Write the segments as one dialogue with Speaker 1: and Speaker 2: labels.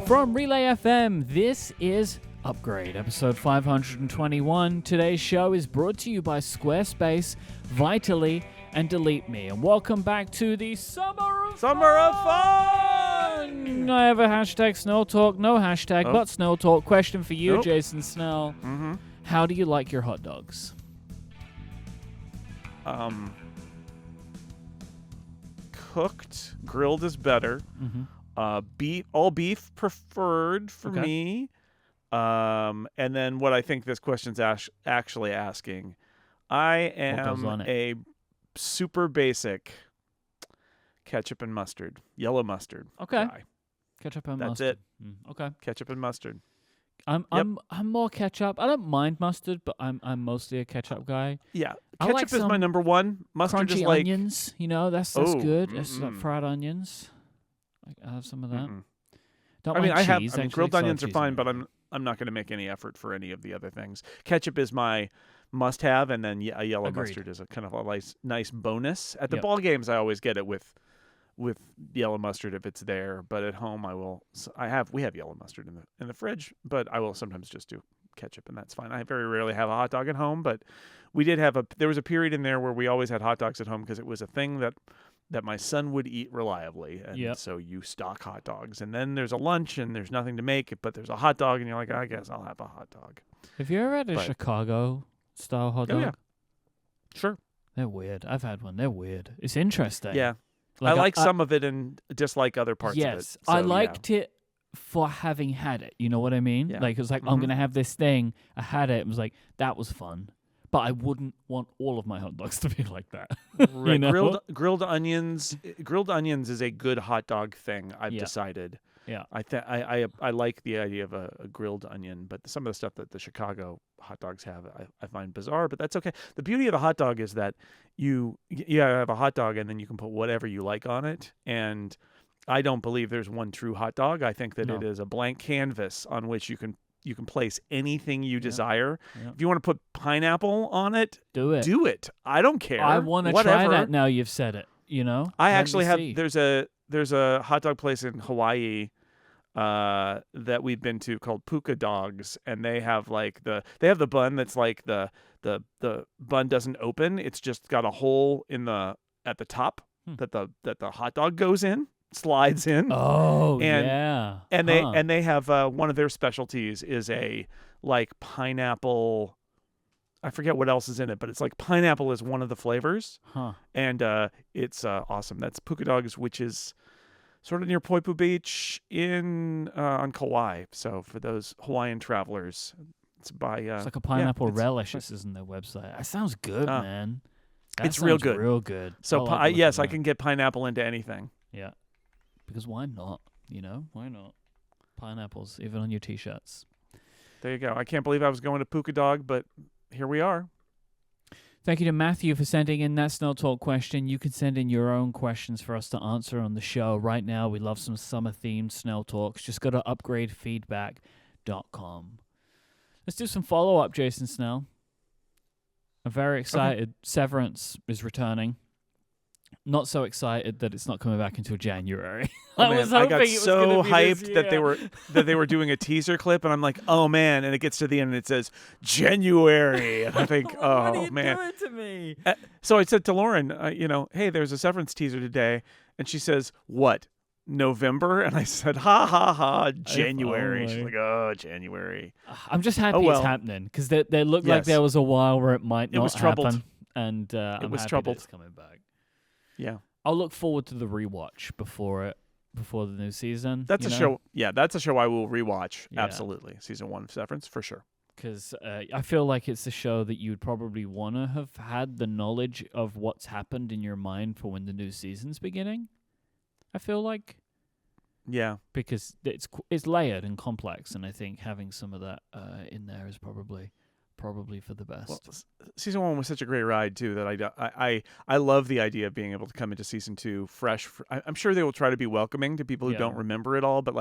Speaker 1: From Relay FM, this is Upgrade, episode 521. Today's show is brought to you by Squarespace, Vitally, and Delete Me. And welcome back to the Summer of Fun! I have a hashtag Snell Talk, no hashtag, but Snell Talk. Question for you, Jason Snell.
Speaker 2: Mm-hmm.
Speaker 1: How do you like your hot dogs?
Speaker 2: Cooked, grilled is better.
Speaker 1: Mm-hmm.
Speaker 2: All beef preferred for me. And then what I think this question's actually asking, I am a super basic ketchup and mustard, yellow mustard guy.
Speaker 1: Ketchup and
Speaker 2: That's
Speaker 1: mustard.
Speaker 2: it.
Speaker 1: Okay.
Speaker 2: Ketchup and mustard.
Speaker 1: I'm more ketchup. I don't mind mustard, but I'm mostly a ketchup guy.
Speaker 2: Yeah,
Speaker 1: I
Speaker 2: ketchup
Speaker 1: like
Speaker 2: is my number one. Mustard
Speaker 1: crunchy
Speaker 2: is like
Speaker 1: onions. You know, that's good. It's like fried onions. I have some of that. Don't mind cheese.
Speaker 2: Grilled onions are fine, but I'm not going to make any effort for any of the other things. Ketchup is my must-have, and then a yellow mustard is a kind of a nice bonus. At the ball games, I always get it with yellow mustard if it's there, but at home we have yellow mustard in the fridge, but I will sometimes just do ketchup, and that's fine. I very rarely have a hot dog at home, but we did have there was a period in there where we always had hot dogs at home because it was a thing that my son would eat reliably, and so you stock hot dogs, and then there's a lunch and there's nothing to make, but there's a hot dog, and you're like, I guess I'll have a hot dog.
Speaker 1: Have you ever had a Chicago style hot dog?
Speaker 2: Yeah. Sure.
Speaker 1: They're weird. I've had one. They're weird. It's interesting.
Speaker 2: Yeah. I like some of it and dislike other parts of it.
Speaker 1: Yes. I liked it for having had it. You know what I mean?
Speaker 2: Yeah.
Speaker 1: Like, it was like, I'm going to have this thing. I had it. It was like, that was fun. But I wouldn't want all of my hot dogs to be like that.
Speaker 2: Right.
Speaker 1: You know?
Speaker 2: Grilled onions. Grilled onions is a good hot dog thing, I've decided.
Speaker 1: Yeah.
Speaker 2: I like the idea of a grilled onion, but some of the stuff that the Chicago hot dogs have, I find bizarre, but that's okay. The beauty of the hot dog is that you have a hot dog and then you can put whatever you like on it. And I don't believe there's one true hot dog. I think that it is a blank canvas on which you can place anything you desire. Yeah. If you want to put pineapple on it, do it. I don't care.
Speaker 1: I want to try that now you've said it, you know?
Speaker 2: I actually have, there's a hot dog place in Hawaii that we've been to called Puka Dogs, and they have the bun that's like the bun doesn't open. It's just got a hole at the top that the hot dog goes in, slides in.
Speaker 1: Oh, yeah.
Speaker 2: And they have one of their specialties is a pineapple. I forget what else is in it, but it's like pineapple is one of the flavors. And it's awesome. That's Puka Dogs, which is sort of near Poipu Beach on Kauai. So for those Hawaiian travelers, it's like
Speaker 1: a pineapple relish. This isn't their website. That sounds good, man.
Speaker 2: It's real good.
Speaker 1: Real good.
Speaker 2: So I can get pineapple into anything.
Speaker 1: Yeah, because why not? You know, why not? Pineapples, even on your t-shirts.
Speaker 2: There you go. I can't believe I was going to Puka Dog, but here we are.
Speaker 1: Thank you to Matthew for sending in that Snell Talk question. You can send in your own questions for us to answer on the show. Right now, we love some summer-themed Snell Talks. Just go to upgradefeedback.com. Let's do some follow-up, Jason Snell. I'm very excited. Okay. Severance is returning. Not so excited that it's not coming back until January.
Speaker 2: I got so hyped that they were doing a teaser clip, and I'm like, oh man! And it gets to the end, and it says January, and I think, oh
Speaker 1: what are you
Speaker 2: man!
Speaker 1: doing to me?
Speaker 2: So I said to Lauren, hey, there's a Severance teaser today, and she says, what? November? And I said, ha ha ha, January. She's like, oh, January.
Speaker 1: I'm just happy it's happening because they looked like there was a while where it might not happen, and I'm happy troubled. That it's coming back.
Speaker 2: Yeah,
Speaker 1: I'll look forward to the rewatch before the new season.
Speaker 2: That's a show. Yeah, that's a show I will rewatch. Yeah. Absolutely, season 1 of Severance for sure.
Speaker 1: Because I feel like it's a show that you'd probably want to have had the knowledge of what's happened in your mind for when the new season's beginning. I feel like.
Speaker 2: Yeah,
Speaker 1: because it's layered and complex, and I think having some of that in there is probably for the best.
Speaker 2: Well, season 1 was such a great ride too that I love the idea of being able to come into season 2 fresh. I'm sure they will try to be welcoming to people who don't remember it all, but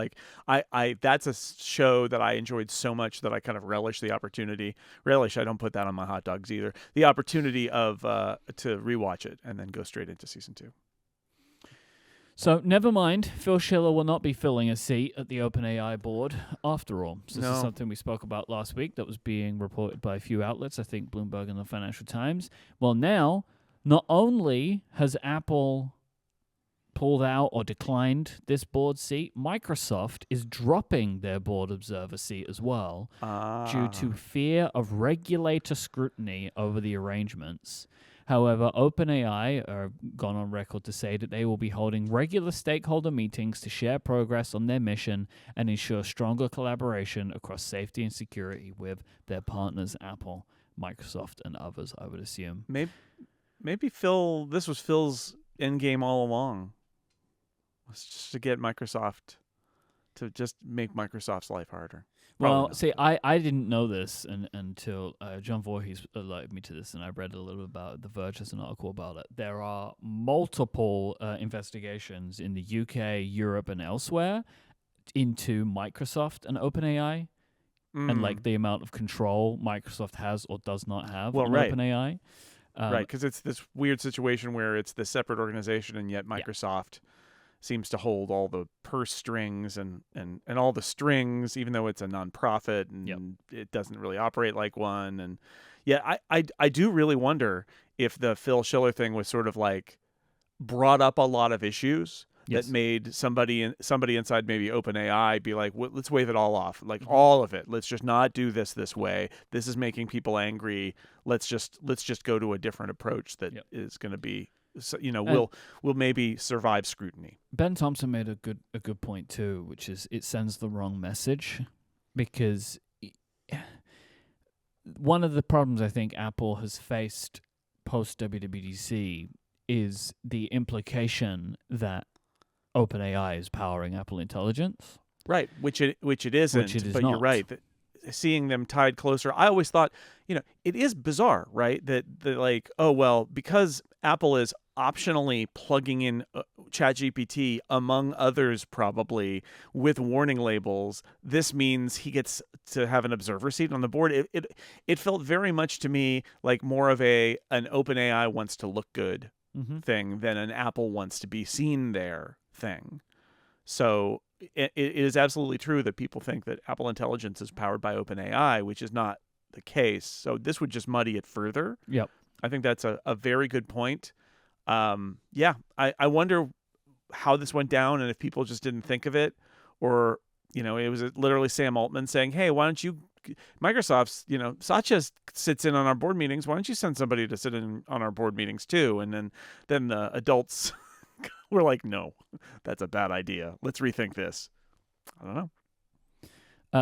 Speaker 2: that's a show that I enjoyed so much that I kind of relish the opportunity. Relish, I don't put that on my hot dogs either. The opportunity of to rewatch it and then go straight into season 2.
Speaker 1: So never mind, Phil Schiller will not be filling a seat at the OpenAI board after all. So this is something we spoke about last week that was being reported by a few outlets, I think Bloomberg and the Financial Times. Well, now, not only has Apple pulled out or declined this board seat, Microsoft is dropping their board observer seat as well due to fear of regulator scrutiny over the arrangements. However, OpenAI are gone on record to say that they will be holding regular stakeholder meetings to share progress on their mission and ensure stronger collaboration across safety and security with their partners, Apple, Microsoft, and others, I would assume.
Speaker 2: Maybe this was Phil's end game all along. Was just to get Microsoft to just make Microsoft's life harder.
Speaker 1: Well, see, I didn't know this until John Voorhees alerted me to this, and I read a little bit about it. The Verge has an article about it. There are multiple investigations in the UK, Europe, and elsewhere into Microsoft and OpenAI, and like the amount of control Microsoft has or does not have on OpenAI.
Speaker 2: Right, because it's this weird situation where it's the separate organization, and yet Microsoft seems to hold all the purse strings and all the strings, even though it's a nonprofit and it doesn't really operate like one. And I do really wonder if the Phil Schiller thing was sort of like brought up a lot of issues that made somebody inside maybe OpenAI be like, let's wave it all off, like all of it. Let's just not do this way. This is making people angry. Let's just go to a different approach that is going to be, so, will maybe survive scrutiny.
Speaker 1: Ben Thompson made a good point too, which is it sends the wrong message, because one of the problems I think Apple has faced post WWDC is the implication that OpenAI is powering Apple Intelligence.
Speaker 2: Right, which it isn't.
Speaker 1: Which it is
Speaker 2: but
Speaker 1: not.
Speaker 2: You're right. Seeing them tied closer, I always thought, it is bizarre, right? That like, oh well, because Apple is optionally plugging in ChatGPT among others, probably with warning labels, this means he gets to have an observer seat on the board. It felt very much to me like more of an OpenAI wants to look good thing than an Apple wants to be seen there thing. So it is absolutely true that people think that Apple Intelligence is powered by OpenAI, which is not the case. So this would just muddy it further.
Speaker 1: Yep.
Speaker 2: I think that's a very good point. I wonder how this went down and if people just didn't think of it, or, it was literally Sam Altman saying, hey, why don't you, Microsoft's, Satya sits in on our board meetings. Why don't you send somebody to sit in on our board meetings too? And then the adults were like, no, that's a bad idea. Let's rethink this. I don't know.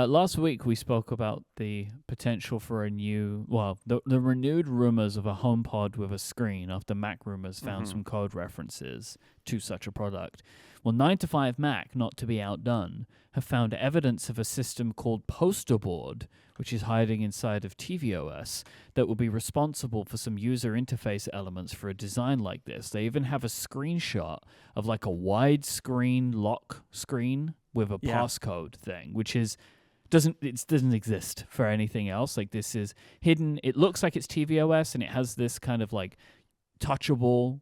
Speaker 1: Last week, we spoke about the potential for the renewed rumors of a HomePod with a screen after Mac rumors found some code references to such a product. Well, 9to5Mac, not to be outdone, have found evidence of a system called Poster Board, which is hiding inside of tvOS, that will be responsible for some user interface elements for a design like this. They even have a screenshot of like a widescreen lock screen with a passcode thing, which is doesn't exist for anything else. Like, this is hidden. It looks like it's tvOS, and it has this kind of like touchable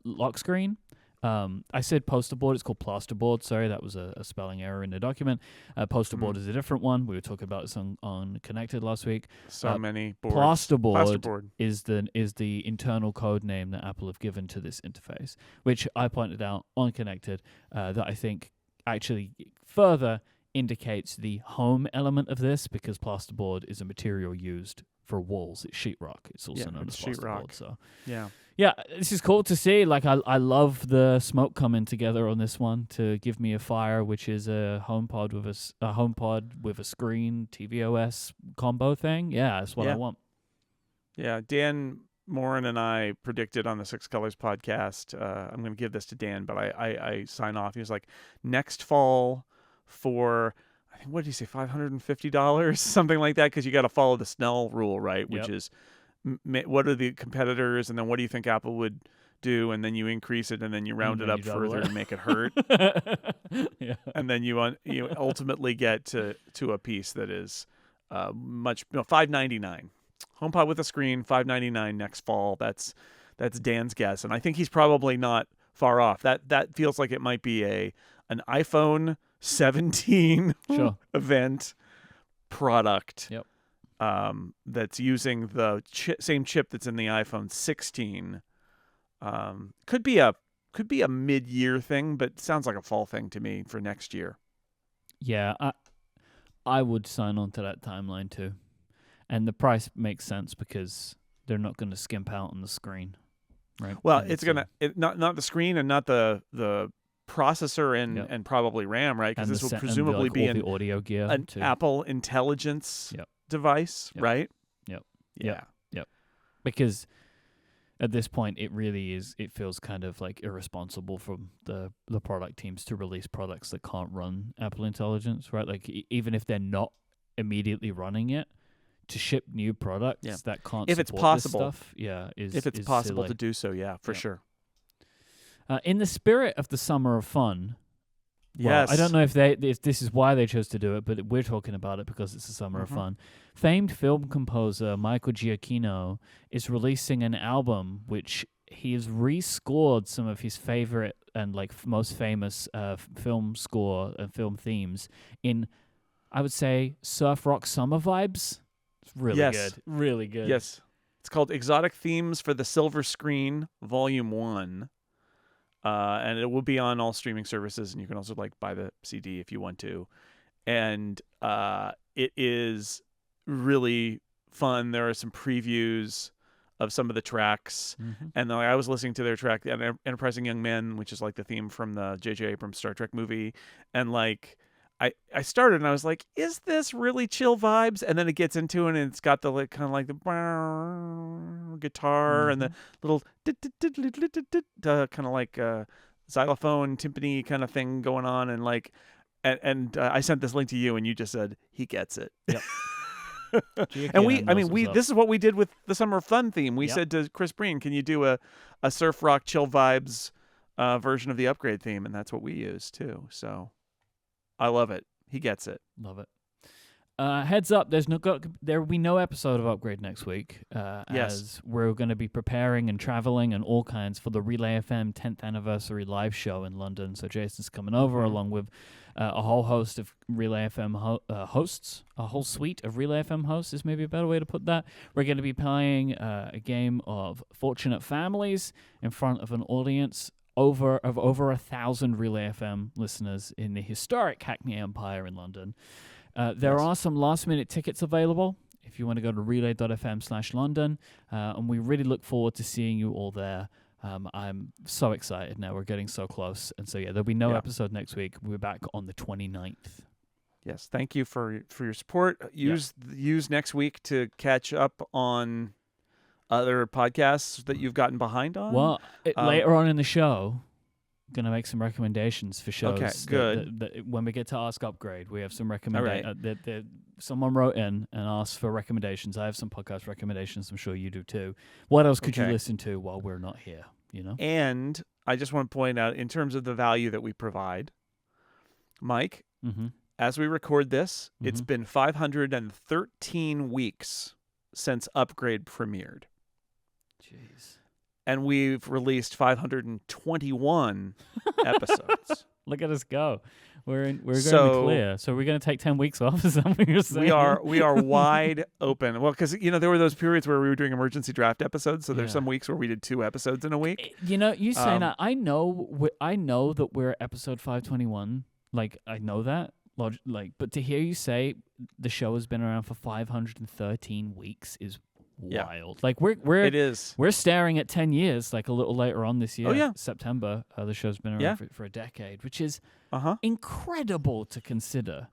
Speaker 1: lock screen. I said poster board. It's called plasterboard. Sorry, that was a spelling error in the document. Poster board is a different one. We were talking about this on Connected last week.
Speaker 2: Many boards.
Speaker 1: Plasterboard is the internal code name that Apple have given to this interface, which I pointed out on Connected that I think actually further indicates the home element of this, because plasterboard is a material used for walls. It's sheetrock. It's also known as plasterboard. So this is cool to see. Like, I love the smoke coming together on this one to give me a fire, which is a HomePod with a screen tvOS combo thing. Yeah, that's what I want.
Speaker 2: Yeah, Dan Morin and I predicted on the Six Colors podcast, I'm going to give this to Dan, but I sign off. He was like, next fall for, I think, what did he say, $550? Something like that, because you got to follow the Snell rule, right? Which is, what are the competitors, and then what do you think Apple would do, and then you increase it, and then you round it up further and make it hurt. And then you ultimately get to a piece that is $599. HomePod with a screen, $599 next fall. That's That's Dan's guess, and I think he's probably not far off. That feels like it might be an iPhone 17
Speaker 1: Sure.
Speaker 2: event product.
Speaker 1: Yep.
Speaker 2: That's using the same chip that's in the iPhone 16. Could be a mid-year thing, but sounds like a fall thing to me for next year.
Speaker 1: Yeah, I would sign on to that timeline too. And the price makes sense because they're not going to skimp out on the screen, right?
Speaker 2: Well,
Speaker 1: And
Speaker 2: it's not the screen and not the processor and probably RAM, right? Because this will presumably be
Speaker 1: the audio gear
Speaker 2: an
Speaker 1: too.
Speaker 2: Apple Intelligence device, right?
Speaker 1: Yep.
Speaker 2: Yeah.
Speaker 1: Yep. Because at this point, it really is. It feels kind of like irresponsible from the product teams to release products that can't run Apple Intelligence, right? Like even if they're not immediately running it, to ship new products that can't
Speaker 2: if
Speaker 1: support
Speaker 2: it's possible,
Speaker 1: this stuff,
Speaker 2: if it's possible to do so, for sure.
Speaker 1: In the spirit of the summer of fun,
Speaker 2: yes,
Speaker 1: I don't know if this is why they chose to do it, but we're talking about it because it's the summer of fun. Famed film composer Michael Giacchino is releasing an album which he has rescored some of his favorite and most famous film score and film themes in, I would say, surf rock summer vibes. It's really good. Really good.
Speaker 2: Yes. It's called Exotic Themes for the Silver Screen, Volume 1. And it will be on all streaming services, and you can also buy the CD if you want to. And it is really fun. There are some previews of some of the tracks. And I was listening to their track, Enterprising Young Men, which is the theme from the J.J. Abrams Star Trek movie. And I started and I was like, is this really chill vibes? And then it gets into it and it's got the the guitar and the little kind of xylophone timpani kind of thing going on, and I sent this link to you and you just said he gets it.
Speaker 1: Yep.
Speaker 2: And this is what we did with the Summer of Fun theme. We said to Chris Breen, can you do a surf rock chill vibes version of the Upgrade theme? And that's what we used too. So I love it. He gets it.
Speaker 1: Love it. Heads up, there will be no episode of Upgrade next week. As we're going to be preparing and traveling and all kinds for the Relay FM 10th anniversary live show in London. So Jason's coming over along with a whole host of Relay FM hosts, a whole suite of Relay FM hosts is maybe a better way to put that. We're going to be playing a game of Fortunate Families in front of an audience over 1,000 Relay FM listeners in the historic Hackney Empire in London. There are some last-minute tickets available if you want to go to relay.fm/London, and we really look forward to seeing you all there. I'm so excited now. We're getting so close. And so, there'll be no episode next week. We're back on the 29th.
Speaker 2: Yes, thank you for your support. Use next week to catch up on other podcasts that you've gotten behind on.
Speaker 1: Well, later on in the show, going to make some recommendations for shows.
Speaker 2: Okay, good.
Speaker 1: That when we get to Ask Upgrade, we have some recommendations. Someone wrote in and asked for recommendations. I have some podcast recommendations. I'm sure you do too. What else could you listen to while we're not here?
Speaker 2: And I just want to point out, in terms of the value that we provide, Myke, as we record this, it's been 513 weeks since Upgrade premiered.
Speaker 1: Jeez.
Speaker 2: And we've released 521 episodes.
Speaker 1: Look at us go. We're going to be clear. So we're going to take 10 weeks off, is that what you're saying?
Speaker 2: We are wide open. Well, because there were those periods where we were doing emergency draft episodes. So there's some weeks where we did 2 episodes in a week.
Speaker 1: You saying that, I know that we're episode 521. I know that. But to hear you say the show has been around for 513 weeks is wild.
Speaker 2: It is.
Speaker 1: We're staring at 10 years, a little later on this year.
Speaker 2: Oh, yeah.
Speaker 1: September. The show's been around for a decade, which is incredible to consider.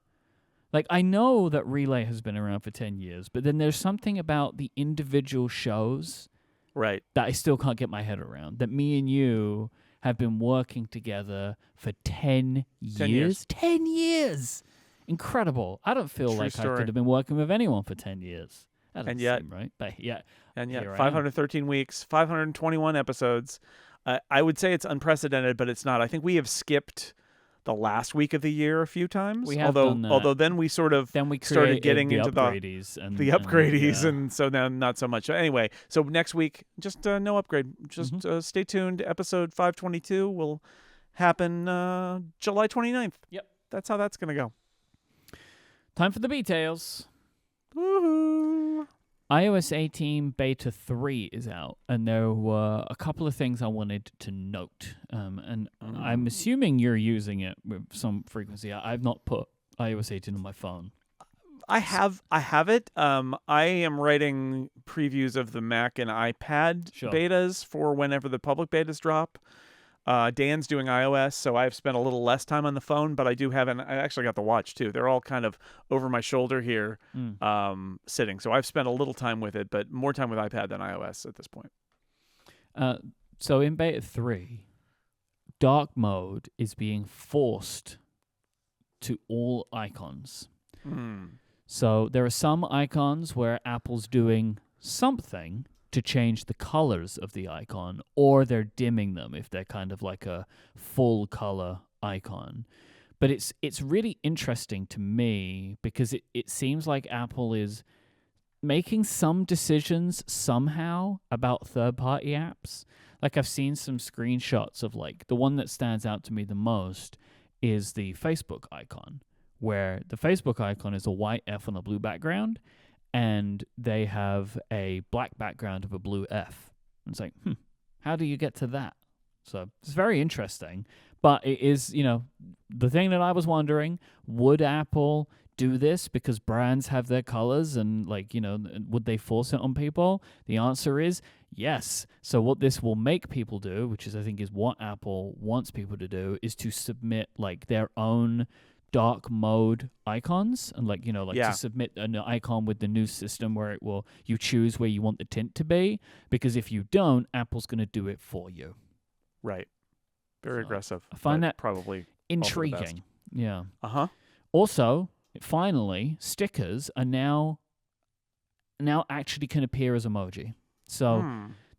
Speaker 1: I know that Relay has been around for 10 years, but then there's something about the individual shows that I still can't get my head around. That me and you have been working together for 10 years. 10 years! Incredible. I don't feel I could have been working with anyone for 10 years. That doesn't seem right. But
Speaker 2: and 513 weeks, 521 episodes. I would say it's unprecedented, but it's not. I think we have skipped the last week of the year a few times.
Speaker 1: We have done that.
Speaker 2: Although then we sort of started getting
Speaker 1: the
Speaker 2: into
Speaker 1: upgradies
Speaker 2: and so now not so much. Anyway, so next week, just no upgrade. Just stay tuned. Episode 522 will happen July 29th.
Speaker 1: Yep.
Speaker 2: That's how that's going to go.
Speaker 1: Time for the Betails.
Speaker 2: Woohoo!
Speaker 1: iOS 18 Beta 3 is out, and there were a couple of things I wanted to note. And I'm assuming you're using it with some frequency. I've not put iOS 18 on my phone.
Speaker 2: I have it. I am writing previews of the Mac and iPad betas for whenever the public betas drop. Dan's doing iOS, so I've spent a little less time on the phone, but I do have, and I actually got the watch too. They're all kind of over my shoulder here, sitting. So I've spent a little time with it, but more time with iPad than iOS at this point.
Speaker 1: So in Beta 3, dark mode is being forced to all icons. So there are some icons where Apple's doing something to change the colors of the icon, or they're dimming them if they're kind of like a full color icon. But it's really interesting to me because it seems like Apple is making some decisions somehow about third-party apps. Like I've seen some screenshots of like the one that stands out to me the most is the Facebook icon, where the Facebook icon is a white F on a blue background, and they have a black background of a blue F. And it's like, how do you get to that? So it's very interesting. But it is, the thing that I was wondering, would Apple do this because brands have their colors and, would they force it on people? The answer is yes. So what this will make people do, which is I think is what Apple wants people to do, is to submit, their own dark mode icons and to submit an icon with the new system where you choose where you want the tint to be, because if you don't, Apple's going to do it for you.
Speaker 2: Right. Very aggressive.
Speaker 1: I find that
Speaker 2: probably
Speaker 1: intriguing. Yeah.
Speaker 2: Also,
Speaker 1: finally, stickers are now actually can appear as emoji. So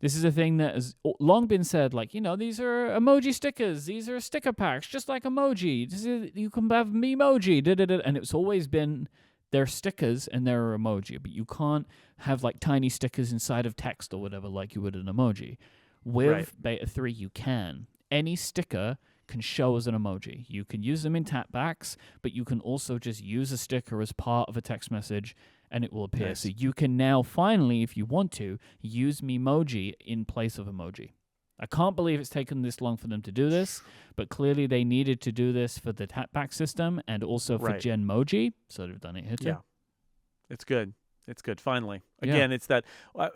Speaker 1: this is a thing that has long been said, these are emoji stickers. These are sticker packs, just like emoji. You can have Memoji, and it's always been they're stickers and they're emoji, but you can't have tiny stickers inside of text or whatever like you would an emoji. With Beta 3, you can. Any sticker can show as an emoji. You can use them in tapbacks, but you can also just use a sticker as part of a text message and it will appear. Nice. So you can now finally, if you want to, use Memoji in place of emoji. I can't believe it's taken this long for them to do this, but clearly they needed to do this for the tapback system and also for Genmoji, so they've done it here too. Yeah,
Speaker 2: it's good. It's good, finally. Again, it's that,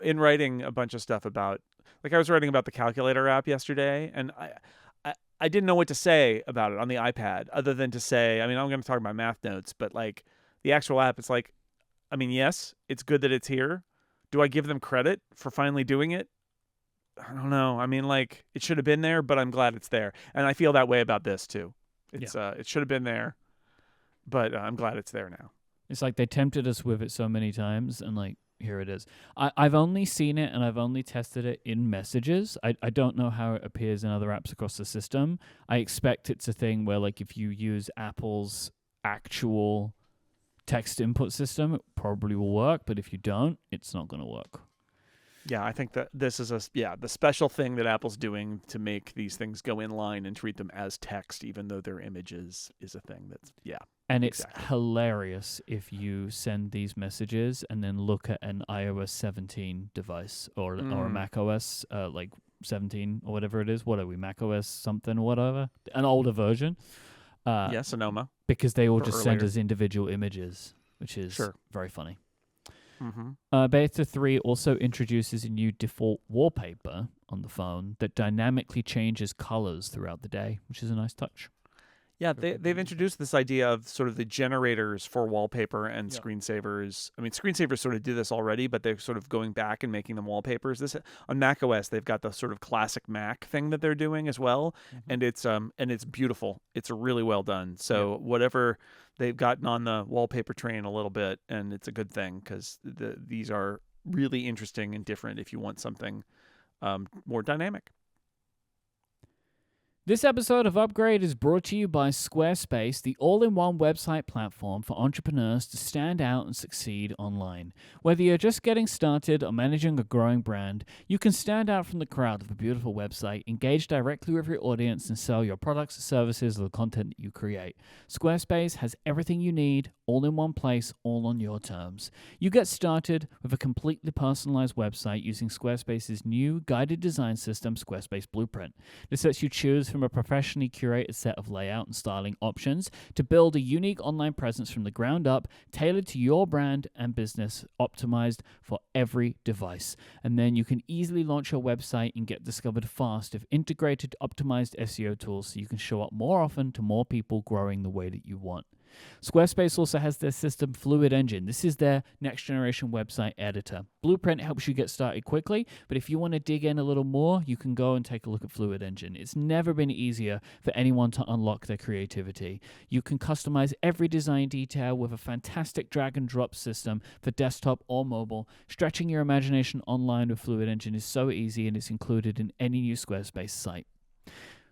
Speaker 2: in writing a bunch of stuff about, I was writing about the calculator app yesterday, and I didn't know what to say about it on the iPad, other than to say, I'm going to talk about math notes, but the actual app, it's yes, it's good that it's here. Do I give them credit for finally doing it? I don't know. It should have been there, but I'm glad it's there. And I feel that way about this too. It's it should have been there, but I'm glad it's there now.
Speaker 1: It's they tempted us with it so many times, and here it is. I've only seen it and I've only tested it in Messages. I don't know how it appears in other apps across the system. I expect it's a thing where if you use Apple's actual text input system, it probably will work, but if you don't, it's not going to work.
Speaker 2: Yeah, I think that this is the special thing that Apple's doing to make these things go in line and treat them as text, even though they're images, is a thing that's,
Speaker 1: And it's hilarious if you send these messages and then look at an iOS 17 device or a Mac OS 17 or whatever it is. What are we, Mac OS something or whatever? An older version.
Speaker 2: Sonoma.
Speaker 1: Because they all just send us individual images, which is very funny. Beta 3 also introduces a new default wallpaper on the phone that dynamically changes colors throughout the day, which is a nice touch.
Speaker 2: Yeah, they've introduced this idea of sort of the generators for wallpaper and screensavers. Screensavers sort of do this already, but they're sort of going back and making them wallpapers. This on Mac OS, they've got the sort of classic Mac thing that they're doing as well, and it's beautiful. It's really well done. So whatever they've gotten on the wallpaper train a little bit, and it's a good thing because these are really interesting and different if you want something more dynamic.
Speaker 1: This episode of Upgrade is brought to you by Squarespace, the all-in-one website platform for entrepreneurs to stand out and succeed online. Whether you're just getting started or managing a growing brand, you can stand out from the crowd with a beautiful website, engage directly with your audience, and sell your products, services, or the content that you create. Squarespace has everything you need, all in one place, all on your terms. You get started with a completely personalized website using Squarespace's new guided design system, Squarespace Blueprint. This lets you choose from a professionally curated set of layout and styling options to build a unique online presence from the ground up, tailored to your brand and business, optimized for every device. And then you can easily launch your website and get discovered fast with integrated, optimized SEO tools so you can show up more often to more people growing the way that you want. Squarespace also has their system Fluid Engine. This is their next generation website editor. Blueprint helps you get started quickly, but if you want to dig in a little more, you can go and take a look at Fluid Engine. It's never been easier for anyone to unlock their creativity. You can customize every design detail with a fantastic drag and drop system for desktop or mobile. Stretching your imagination online with Fluid Engine is so easy, and it's included in any new Squarespace site.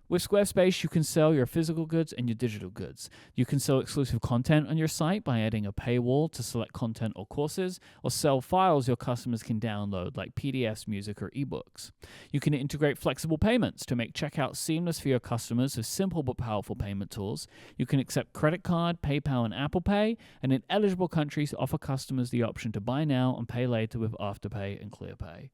Speaker 1: With Squarespace, you can sell your physical goods and your digital goods. You can sell exclusive content on your site by adding a paywall to select content or courses, or sell files your customers can download like PDFs, music, or ebooks. You can integrate flexible payments to make checkout seamless for your customers with simple but powerful payment tools. You can accept credit card, PayPal, and Apple Pay, and in eligible countries, offer customers the option to buy now and pay later with Afterpay and ClearPay.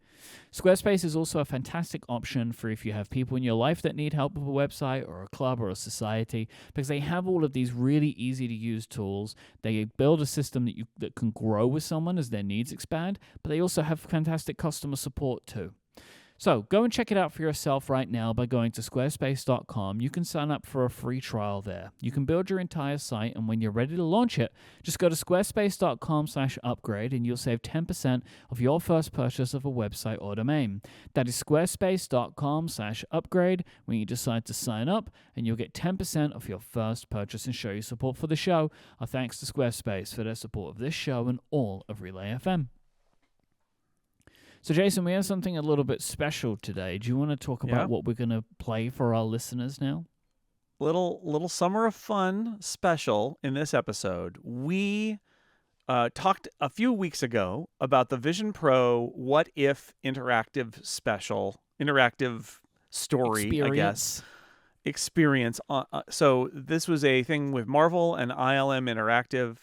Speaker 1: Squarespace is also a fantastic option for if you have people in your life that need help with a website or a club or a society, because they have all of these really easy to use tools. They build a system that can grow with someone as their needs expand, but they also have fantastic customer support too. So go and check it out for yourself right now by going to squarespace.com. You can sign up for a free trial there. You can build your entire site, and when you're ready to launch it, just go to squarespace.com/upgrade and you'll save 10% of your first purchase of a website or domain. That is squarespace.com/upgrade when you decide to sign up, and you'll get 10% of your first purchase and show your support for the show. Our thanks to Squarespace for their support of this show and all of Relay FM. So, Jason, we have something a little bit special today. Do you want to talk about what we're going to play for our listeners now?
Speaker 2: Little Summer of Fun special in this episode. We talked a few weeks ago about the Vision Pro What If interactive story, experience. So this was a thing with Marvel and ILM Interactive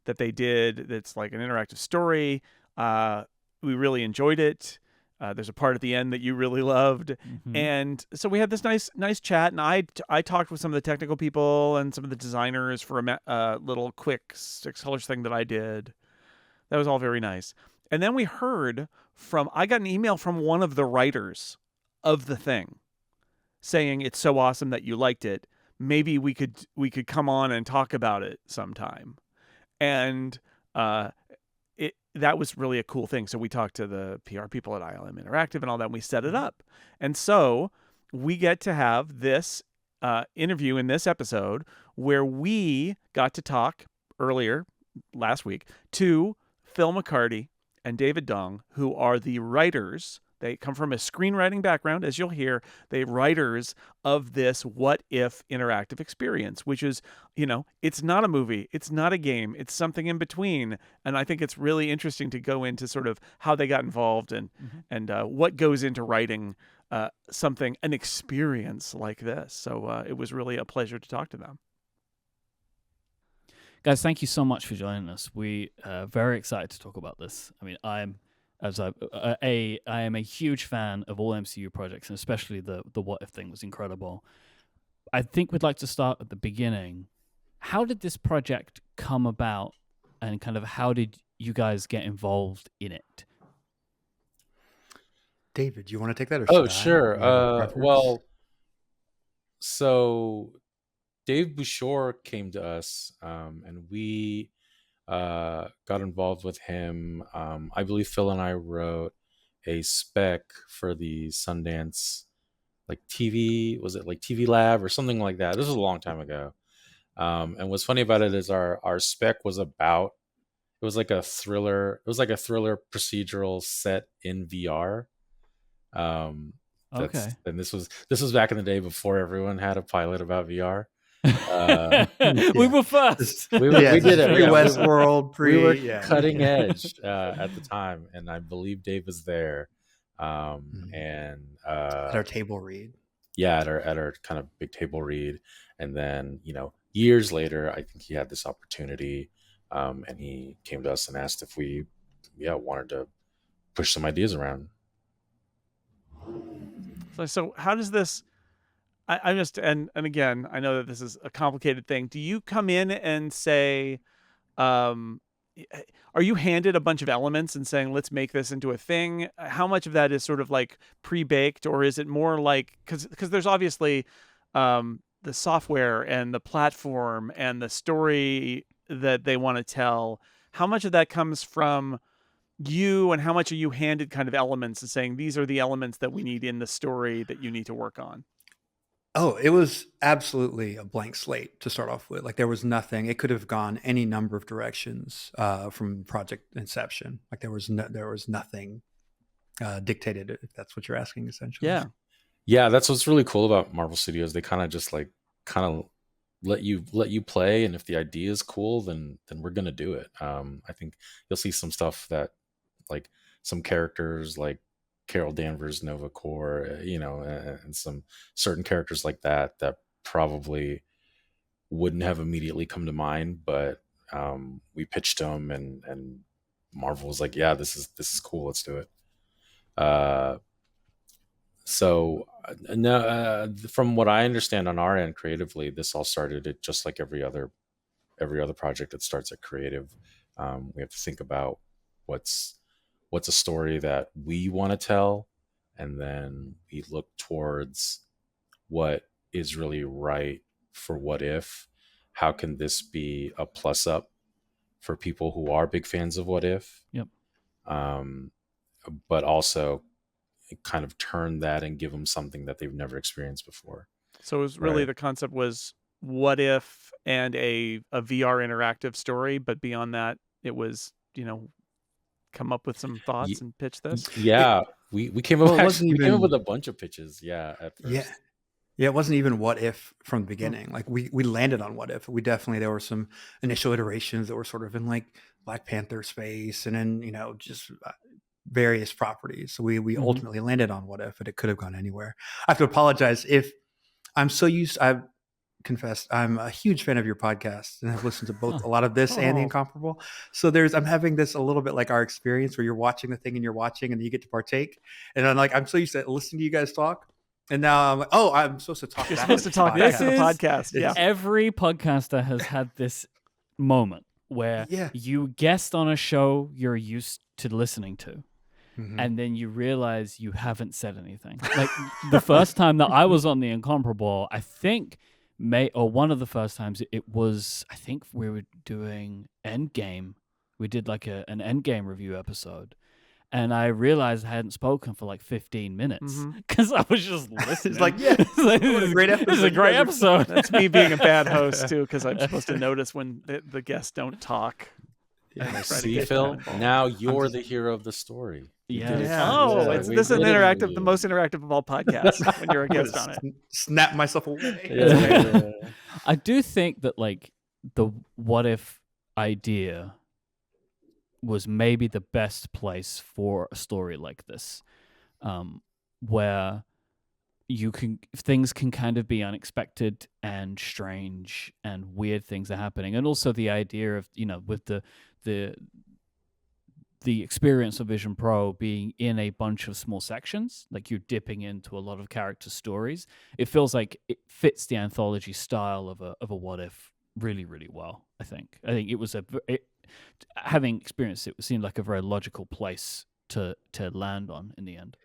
Speaker 2: that they did. That's like an interactive story. We really enjoyed it. There's a part at the end that you really loved. And so we had this nice chat, and I talked with some of the technical people and some of the designers for a little quick 6 colors thing that I did. That was all very nice. And then we heard I got an email from one of the writers of the thing saying it's so awesome that you liked it. Maybe we could come on and talk about it sometime. And that was really a cool thing. So we talked to the PR people at ILM Interactive and all that, and we set it up. And so we get to have this interview in this episode where we got to talk earlier last week to Phil McCarty and David Dong, who are the writers. They come from a screenwriting background, as you'll hear. They're writers of this What If interactive experience, which is, it's not a movie. It's not a game. It's something in between. And I think it's really interesting to go into sort of how they got involved and what goes into writing an experience like this. So it was really a pleasure to talk to them.
Speaker 1: Guys, thank you so much for joining us. We are very excited to talk about this. I mean, I am a huge fan of all MCU projects, and especially the What If thing was incredible. I think we'd like to start at the beginning. How did this project come about, and kind of how did you guys get involved in it?
Speaker 3: David, you want to take that?
Speaker 4: Or sure. Well, so Dave Bouchard came to us, and we got involved with him. I believe Phil and I wrote a spec for the Sundance TV, was it TV Lab or something like that? This was a long time ago. And what's funny about it is our spec was about, it was like a thriller procedural set in VR.
Speaker 1: Okay.
Speaker 4: And this was back in the day before everyone had a pilot about VR.
Speaker 1: We were first.
Speaker 4: We did it.
Speaker 3: Pre Westworld,
Speaker 4: we were cutting edge at the time, and I believe Dave was there. And
Speaker 3: at our table read.
Speaker 4: Yeah, at our kind of big table read, and then years later, I think he had this opportunity, and he came to us and asked if we, wanted to push some ideas around.
Speaker 2: So how does this? I just and again, I know that this is a complicated thing. Do you come in and say, are you handed a bunch of elements and saying, let's make this into a thing? How much of that is sort of like pre-baked, or is it more like, because there's obviously the software and the platform and the story that they want to tell. How much of that comes from you, and how much are you handed kind of elements and saying, these are the elements that we need in the story that you need to work on?
Speaker 3: Oh, it was absolutely a blank slate to start off with. Like there was nothing. It could have gone any number of directions from project inception. Like there was nothing dictated, if that's what you're asking, essentially.
Speaker 4: Yeah, that's what's really cool about Marvel Studios. They kind of just let you play, and if the idea is cool, then we're gonna do it. I think you'll see some stuff that, like some characters like Carol Danvers, Nova Corps, and some certain characters like that probably wouldn't have immediately come to mind, but we pitched them, and Marvel was like, yeah, this is cool, let's do it. So from what I understand on our end creatively, this all started at just like every other project that starts at creative. We have to think about what's a story that we want to tell, and then we look towards what is really right for What If. How can this be a plus up for people who are big fans of What If?
Speaker 1: Yep.
Speaker 4: But also kind of turn that and give them something that they've never experienced before.
Speaker 2: So it was really the concept was What If and a VR interactive story, but beyond that, it was, come up with some thoughts and pitch this.
Speaker 4: Yeah, we came up. We came up with a bunch of pitches. Yeah, at first.
Speaker 3: Yeah, it wasn't even What If from the beginning. Like we landed on What If. There were some initial iterations that were sort of in like Black Panther space, and then just various properties. So we ultimately landed on What If, but it could have gone anywhere. I have to apologize if I'm so used. I've confessed I'm a huge fan of your podcast, and I've listened to both a lot of this and The Incomparable. So I'm having this a little bit like our experience where you're watching the thing and you're watching and you get to partake. And I'm so used to listening to you guys talk. And now I'm like, I'm supposed to talk.
Speaker 2: You're supposed to talk back on the podcast. Yeah.
Speaker 1: Every podcaster has had this moment where you guest on a show you're used to listening to. Mm-hmm. And then you realize you haven't said anything. Like the first time that I was on The Incomparable, I think one of the first times it was, I think we were doing Endgame. We did like an Endgame review episode. And I realized I hadn't spoken for like 15 minutes because I was just listening.
Speaker 3: It's like, this is a great episode.
Speaker 1: This is a great episode.
Speaker 2: That's me being a bad host too, because I'm supposed to notice when the guests don't talk.
Speaker 4: Yeah. See, Phil, now you're the hero of the story.
Speaker 2: It's the most interactive of all podcasts when you're a guest on it.
Speaker 3: Snap myself away.
Speaker 1: I do think that like the What If idea was maybe the best place for a story like this, where things can kind of be unexpected and strange and weird things are happening, and also the idea of with the experience of Vision Pro being in a bunch of small sections, like you're dipping into a lot of character stories. It feels like it fits the anthology style of a What If really, really well. I think it was having experienced it seemed like a very logical place to land on in the end.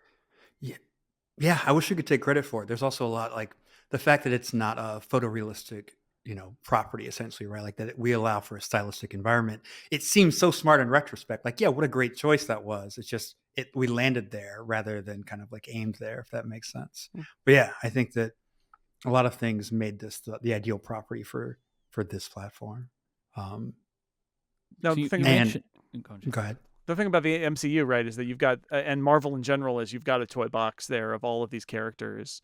Speaker 3: Yeah. I wish we could take credit for it. There's also a lot like the fact that it's not a photorealistic property essentially, right? Like that we allow for a stylistic environment. It seems so smart in retrospect. Like, what a great choice that was. It's just we landed there rather than kind of like aimed there, if that makes sense. But yeah, I think that a lot of things made this the ideal property for this platform.
Speaker 2: Now,
Speaker 3: go ahead.
Speaker 2: the thing about the MCU, right, is that you've got, and Marvel in general, is you've got a toy box there of all of these characters.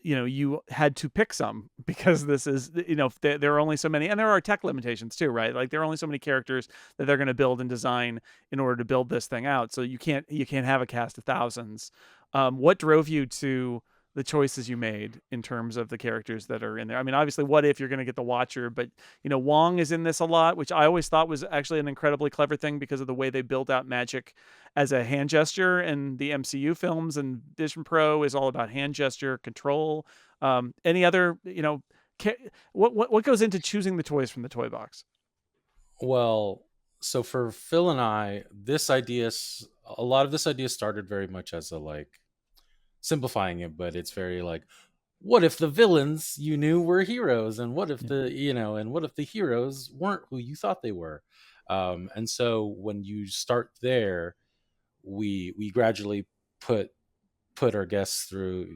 Speaker 2: You had to pick some because this is, there are only so many, and there are tech limitations too, right? Like there are only so many characters that they're going to build and design in order to build this thing out. So you can't have a cast of thousands. What drove you to the choices you made in terms of the characters that are in there? I mean, obviously, what if you're going to get the Watcher, but Wong is in this a lot, which I always thought was actually an incredibly clever thing because of the way they built out magic as a hand gesture, and the MCU films and Vision Pro is all about hand gesture control. Any other, what goes into choosing the toys from the toy box?
Speaker 4: Well, so for Phil and I, a lot of this idea started very much as a like simplifying it, but it's very like, what if the villains you knew were heroes, and what if what if the heroes weren't who you thought they were? And so when you start there, we gradually put our guests through,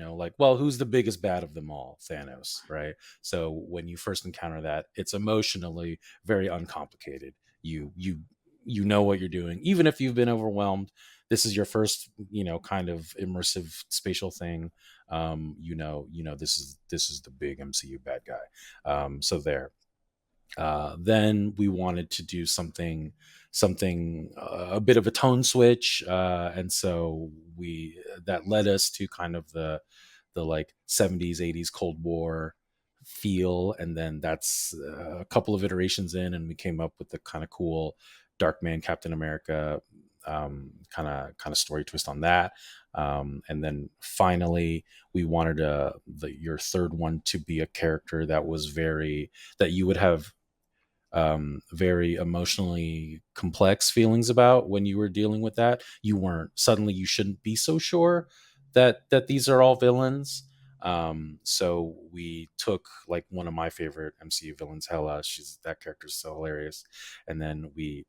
Speaker 4: like, well, who's the biggest bad of them all? Thanos, right? So when you first encounter that, it's emotionally very uncomplicated. You know what you're doing, even if you've been overwhelmed. This is your first, kind of immersive spatial thing. This is the big MCU bad guy. So there. Then we wanted to do something a bit of a tone switch, and so that led us to kind of the like 70s 80s Cold War feel, and then that's a couple of iterations in, and we came up with the kind of cool Darkman Captain America kind of story twist on that. And then finally we wanted your third one to be a character that was that you would have very emotionally complex feelings about when you were dealing with that. You shouldn't be so sure that these are all villains. So we took like one of my favorite MCU villains, Hela. That character's so hilarious. And then we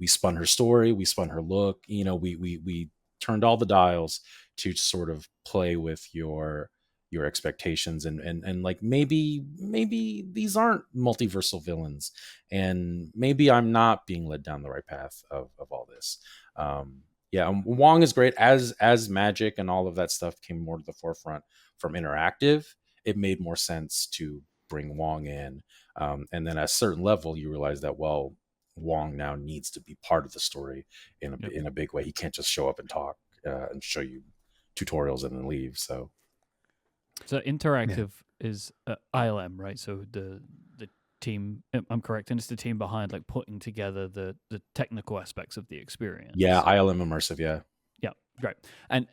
Speaker 4: spun her story, we spun her look, we turned all the dials to sort of play with your expectations, and like maybe these aren't multiversal villains, and maybe I'm not being led down the right path of all this. Wong is great as magic and all of that stuff came more to the forefront from interactive. It made more sense to bring Wong in, and then at a certain level you realize that, well, Wong now needs to be part of the story in a big way. He can't just show up and talk and show you tutorials and then leave. So
Speaker 1: interactive is ILM, right? So the team, I'm correct, and it's the team behind like putting together the technical aspects of the experience.
Speaker 4: Yeah, ILM Immersive, yeah.
Speaker 1: Yeah, great. And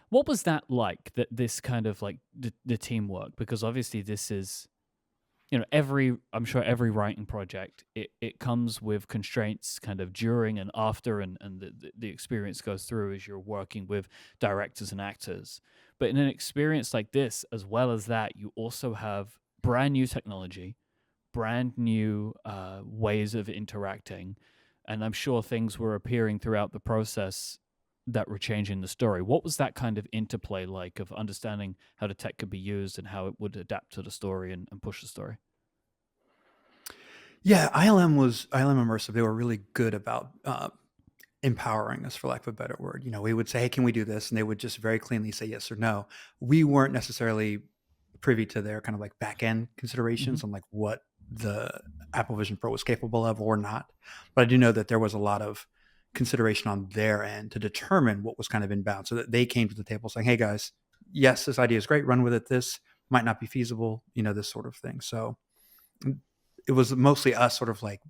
Speaker 1: what was that like, that this kind of like the teamwork? Because obviously this is, I'm sure every writing project, it comes with constraints kind of during and after, and the experience goes through as you're working with directors and actors. But in an experience like this, as well as that, you also have brand new technology, brand new ways of interacting, and I'm sure things were appearing throughout the process that were changing the story. What was that kind of interplay like, of understanding how the tech could be used and how it would adapt to the story and push the story?
Speaker 3: Yeah, ILM Immersive. They were really good about empowering us, for lack of a better word. We would say, "Hey, can we do this?" And they would just very cleanly say yes or no. We weren't necessarily privy to their kind of like back end considerations on like what the Apple Vision Pro was capable of or not. But I do know that there was a lot of consideration on their end to determine what was kind of inbound, so that they came to the table saying, "Hey guys, yes, this idea is great, run with it. This might not be feasible, this sort of thing." So it was mostly us sort of like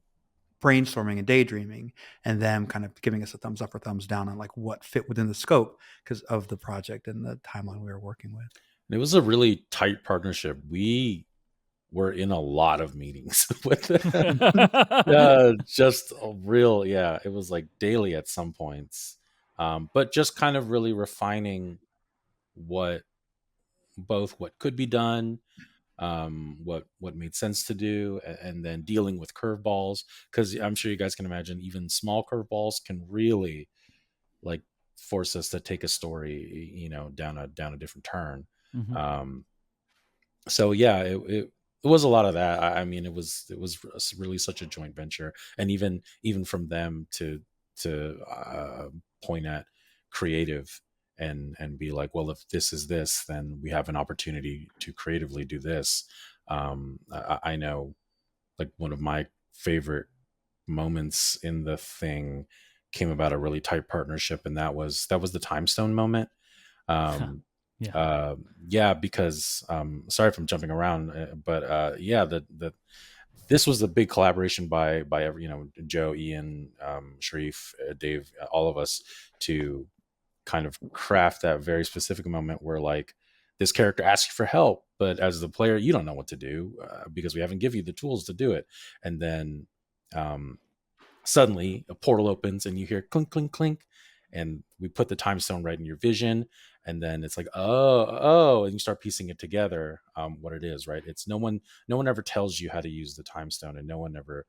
Speaker 3: brainstorming and daydreaming, and them kind of giving us a thumbs up or thumbs down on like what fit within the scope because of the project and the timeline we were working with.
Speaker 4: It was a really tight partnership. We were in a lot of meetings with them. Just a real, it was like daily at some points. But just kind of really refining what could be done, what made sense to do, and then dealing with curveballs, because I'm sure you guys can imagine even small curveballs can really like force us to take a story down a different turn. So yeah, it was a lot of that. I mean, it was really such a joint venture, and even from them to point at creative and be like, well, if this is this, then we have an opportunity to creatively do this. I know, like, one of my favorite moments in the thing came about a really tight partnership, and that was the time stone moment. um
Speaker 1: Yeah.
Speaker 4: yeah, because sorry if I'm jumping around, but yeah, the this was a big collaboration by every, Joe, Ian, Sharif, Dave, all of us, to kind of craft that very specific moment where, like, this character asks you for help, but as the player you don't know what to do, because we haven't given you the tools to do it. And then um, suddenly a portal opens and you hear clink clink clink, and we put the time stone right in your vision, and then it's like, oh, and you start piecing it together, what it is, right? It's no one ever tells you how to use the time stone, and no one ever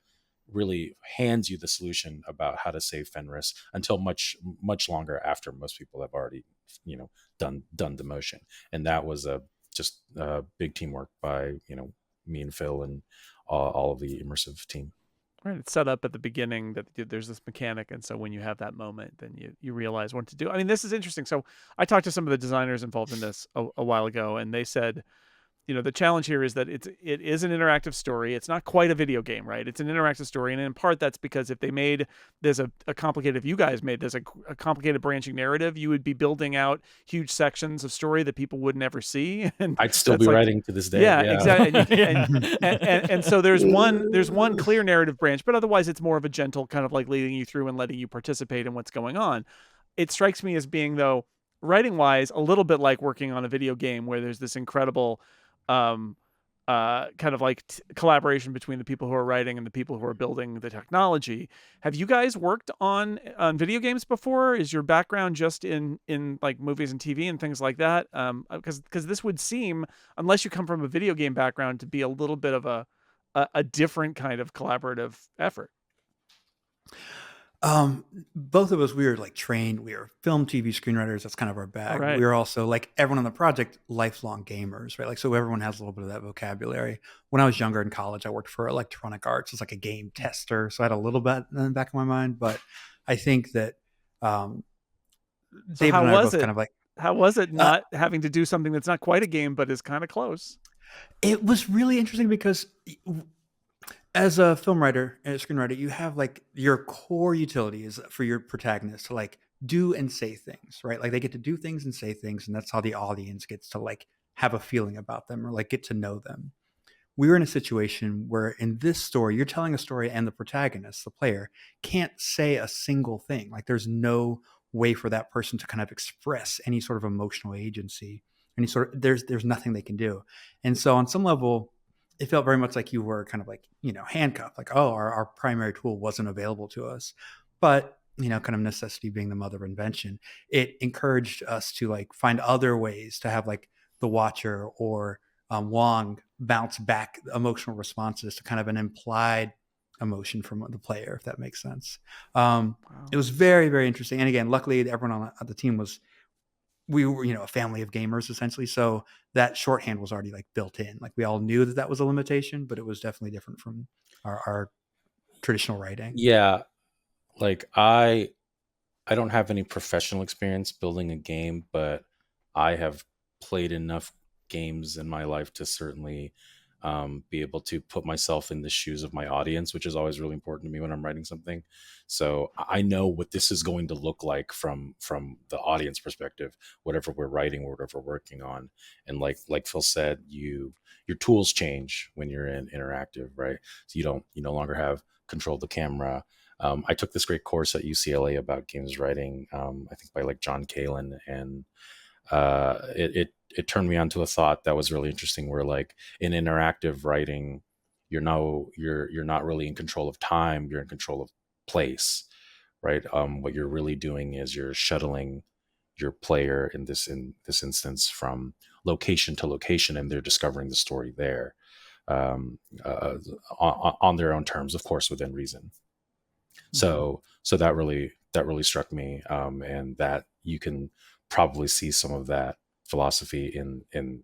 Speaker 4: really hands you the solution about how to save Fenris until much longer after most people have already, done the motion. And that was a just big teamwork by, me and Phil and all of the immersive team.
Speaker 2: Right, it's set up at the beginning that there's this mechanic, and so when you have that moment, then you realize what to do. I mean, this is interesting. So I talked to some of the designers involved in this a while ago, and they said, the challenge here is that it is an interactive story. It's not quite a video game, right? It's an interactive story. And in part, that's because if there's a complicated, if you guys made there's a complicated branching narrative, you would be building out huge sections of story that people would never see. And
Speaker 4: I'd still be writing to this day.
Speaker 2: Yeah,
Speaker 4: Yeah.
Speaker 2: exactly. And so there's one clear narrative branch, but otherwise it's more of a gentle kind of like leading you through and letting you participate in what's going on. It strikes me as being, though, writing wise, a little bit like working on a video game where there's this incredible kind of like collaboration between the people who are writing and the people who are building the technology. Have you guys worked on video games before? Is your background just in like movies and TV and things like that? Because this would seem, unless you come from a video game background, to be a little bit of a different kind of collaborative effort.
Speaker 3: Both of us, we were like trained. We were film, TV screenwriters. That's kind of our bag.
Speaker 2: Right.
Speaker 3: We were also, like everyone on the project, lifelong gamers, right? Like, so everyone has a little bit of that vocabulary. When I was younger in college, I worked for Electronic Arts as like a game tester, so I had a little bit in the back of my mind. But I think that
Speaker 2: So
Speaker 3: David
Speaker 2: how
Speaker 3: and I are
Speaker 2: was
Speaker 3: both
Speaker 2: it?
Speaker 3: kind of like,
Speaker 2: How was it not having to do something that's not quite a game but is kind of close?
Speaker 3: it was really interesting because as a film writer and a screenwriter, you have like your core utility is for your protagonist to like do and say things, right? Like they get to do things and say things, and that's how the audience gets to like have a feeling about them or like get to know them. We were in a situation where in this story, you're telling a story and the protagonist, the player, can't say a single thing. Like there's no way for that person to kind of express any sort of emotional agency. Any sort of there's nothing they can do. And so on some level, it felt very much like you were kind of like, handcuffed, like, oh, our primary tool wasn't available to us. But, kind of necessity being the mother of invention, it encouraged us to like find other ways to have like the watcher or Wong bounce back emotional responses to kind of an implied emotion from the player, if that makes sense.
Speaker 2: Wow.
Speaker 3: It was very, very interesting. And again, luckily everyone on the team we were, a family of gamers essentially. So that shorthand was already like built in. Like we all knew that was a limitation, but it was definitely different from our traditional writing.
Speaker 4: Yeah. Like I don't have any professional experience building a game, but I have played enough games in my life to certainly be able to put myself in the shoes of my audience, which is always really important to me when I'm writing something. So I know what this is going to look like from the audience perspective, whatever we're writing, whatever we're working on. And like Phil said, your tools change when you're in interactive, right? So you no longer have control of the camera. I took this great course at UCLA about games writing, I think by like John Kalin, and it turned me onto a thought that was really interesting, where like in interactive writing, you're not really in control of time, you're in control of place, right? What you're really doing is you're shuttling your player in this instance from location to location, and they're discovering the story there, on their own terms, of course, within reason. So that really struck me, and that you can probably see some of that philosophy in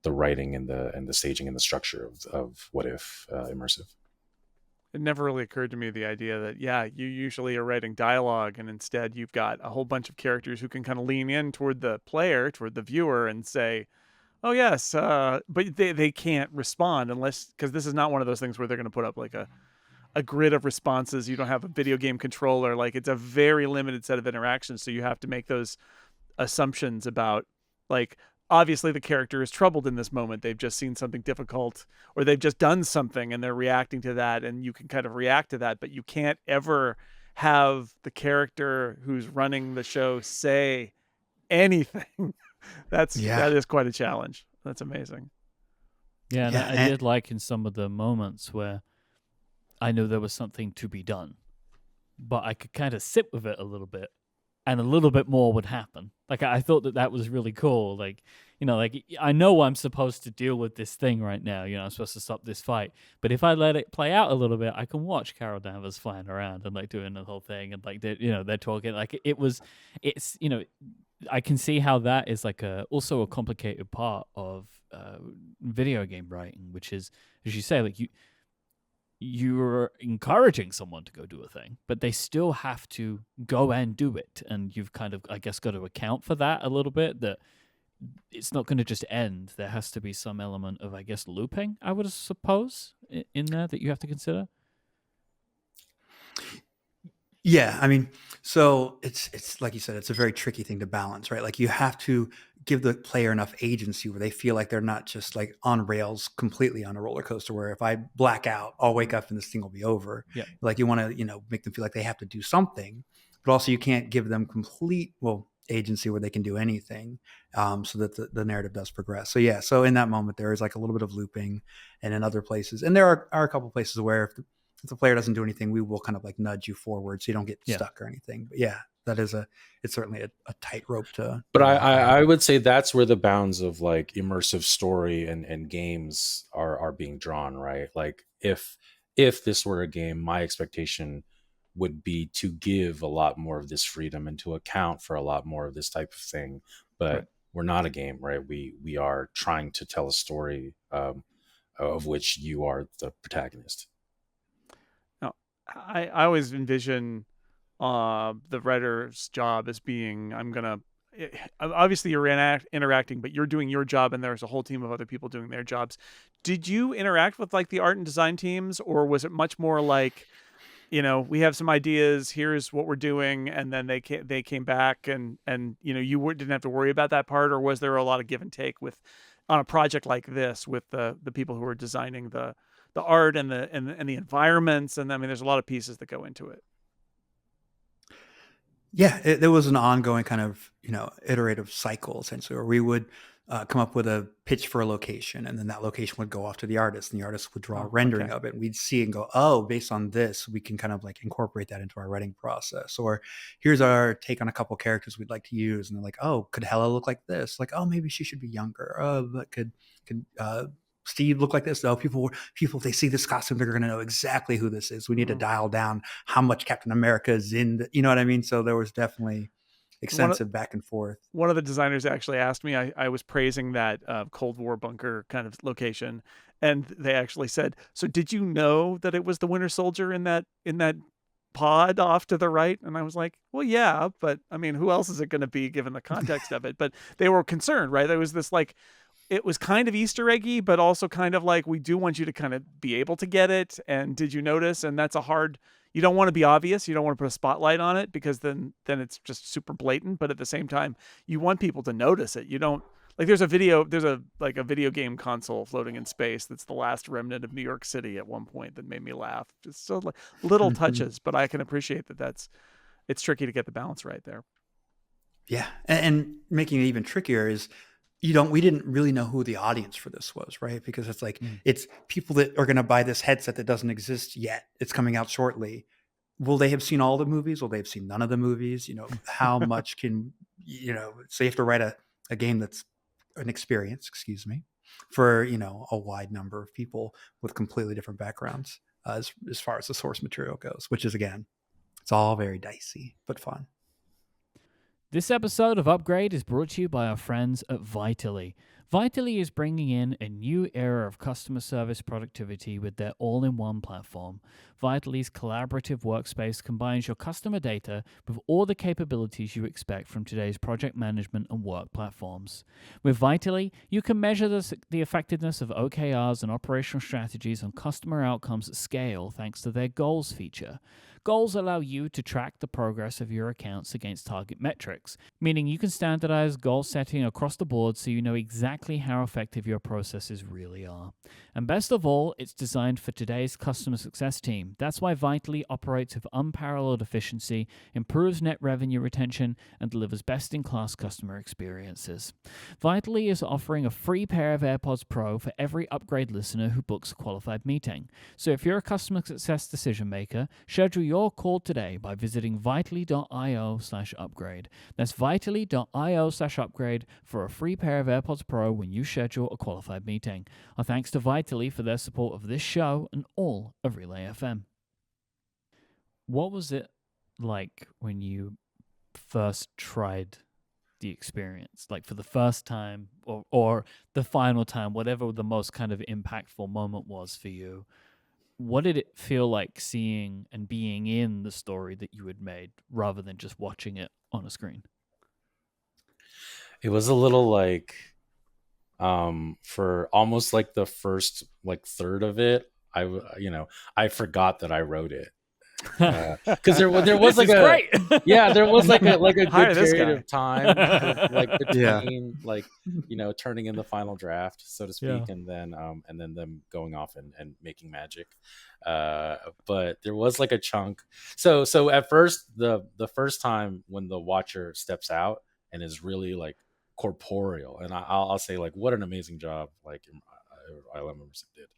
Speaker 4: the writing and the staging and the structure of What If Immersive.
Speaker 2: It never really occurred to me the idea that, yeah, you usually are writing dialogue and instead you've got a whole bunch of characters who can kind of lean in toward the player, toward the viewer, and say, oh, yes, but they can't respond unless, because this is not one of those things where they're going to put up like a grid of responses. You don't have a video game controller. Like, it's a very limited set of interactions. So you have to make those assumptions about, like, obviously the character is troubled in this moment. They've just seen something difficult, or they've just done something and they're reacting to that, and you can kind of react to that, but you can't ever have the character who's running the show say anything. That is quite a challenge. That's amazing.
Speaker 1: Yeah, and I did like in some of the moments where I knew there was something to be done, but I could kind of sit with it a little bit, and a little bit more would happen. Like, I thought that was really cool. Like, like, I know I'm supposed to deal with this thing right now. I'm supposed to stop this fight. But if I let it play out a little bit, I can watch Carol Danvers flying around and like doing the whole thing, and like they're talking. Like, it's I can see how that is like also a complicated part of video game writing, which is, as you say, like you're encouraging someone to go do a thing, but they still have to go and do it. And you've kind of, I guess, got to account for that a little bit, that it's not going to just end. There has to be some element of, I guess, looping, I would suppose, in there that you have to consider.
Speaker 3: Yeah, I mean, so it's like you said, it's a very tricky thing to balance, right? Like, you have to give the player enough agency where they feel like they're not just like on rails completely on a roller coaster, where if I black out, I'll wake up and this thing will be over.
Speaker 1: Yeah.
Speaker 3: Like, you want to, make them feel like they have to do something, but also you can't give them complete, agency where they can do anything, so that the narrative does progress. So yeah, so in that moment, there is like a little bit of looping, and in other places, and there are a couple places where if the player doesn't do anything, we will kind of like nudge you forward so you don't get stuck or anything. But yeah, that is it's certainly a tightrope to.
Speaker 4: But I would say that's where the bounds of like immersive story and games are being drawn, right? Like, if this were a game, my expectation would be to give a lot more of this freedom and to account for a lot more of this type of thing. But
Speaker 1: Right.
Speaker 4: We're not a game, right? We are trying to tell a story of which you are the protagonist.
Speaker 2: I always envision the writer's job as being, obviously you're interacting, but you're doing your job and there's a whole team of other people doing their jobs. Did you interact with like the art and design teams, or was it much more like, we have some ideas, here's what we're doing, and then they came back and you didn't have to worry about that part? Or was there a lot of give and take on a project like this with the people who are designing the art and the environments? And I mean, there's a lot of pieces that go into it.
Speaker 3: Yeah, there was an ongoing kind of, iterative cycle, essentially, where we would come up with a pitch for a location, and then that location would go off to the artist, and the artist would draw a rendering of it. And we'd see and go, oh, based on this, we can kind of like incorporate that into our writing process. Or here's our take on a couple characters we'd like to use. And they're like, oh, could Hella look like this? Like, oh, maybe she should be younger. But could Steve look like this? No, people, if they see this costume, they're going to know exactly who this is. We need to dial down how much Captain America is in you know what I mean? So there was definitely extensive back and forth.
Speaker 2: One of the designers actually asked me, I was praising that Cold War bunker kind of location, and they actually said, so did you know that it was the Winter Soldier in that pod off to the right? And I was like, well, yeah, but I mean, who else is it going to be given the context of it? But they were concerned, right? There was this like, it was kind of Easter eggy, but also kind of like, we do want you to kind of be able to get it. And did you notice? And that's you don't want to be obvious. You don't want to put a spotlight on it, because then it's just super blatant. But at the same time, you want people to notice it. You don't, like, there's a video game console floating in space that's the last remnant of New York City at one point that made me laugh. Just so like little touches, but I can appreciate it's tricky to get the balance right there.
Speaker 3: Yeah. And making it even trickier is, we didn't really know who the audience for this was, right? Because it's like, it's people that are going to buy this headset that doesn't exist yet. It's coming out shortly. Will they have seen all the movies? Will they have seen none of the movies? How much can, so you have to write a game that's an experience, for, a wide number of people with completely different backgrounds as far as the source material goes, which is, again, it's all very dicey, but fun.
Speaker 1: This episode of Upgrade is brought to you by our friends at Vitally. Vitally is bringing in a new era of customer service productivity with their all-in-one platform. Vitaly's collaborative workspace combines your customer data with all the capabilities you expect from today's project management and work platforms. With Vitally, you can measure the effectiveness of OKRs and operational strategies on customer outcomes at scale thanks to their Goals feature. Goals allow you to track the progress of your accounts against target metrics, meaning you can standardize goal setting across the board so you know exactly how effective your processes really are. And best of all, it's designed for today's customer success team. That's why Vitally operates with unparalleled efficiency, improves net revenue retention, and delivers best-in-class customer experiences. Vitally is offering a free pair of AirPods Pro for every Upgrade listener who books a qualified meeting. So if you're a customer success decision maker, schedule your call today by visiting vitally.io/upgrade. That's vitally.io/upgrade for a free pair of AirPods Pro when you schedule a qualified meeting. Our thanks to Vitally for their support of this show and all of Relay FM. What was it like when you first tried the experience? Like for the first time or the final time, whatever the most kind of impactful moment was for you. What did it feel like seeing and being in the story that you had made rather than just watching it on a screen?
Speaker 4: It was a little like, for almost like the first like third of it, I forgot that I wrote it. Because there was like
Speaker 1: great.
Speaker 4: there was like a good
Speaker 2: Hire this
Speaker 4: period
Speaker 2: guy.
Speaker 4: of time like
Speaker 3: Yeah.
Speaker 4: between like turning in the final draft, so to speak, and then them going off and making magic. But there was like a chunk. So at first the first time when the Watcher steps out and is really like corporeal, and I'll say like what an amazing job like Immersive did,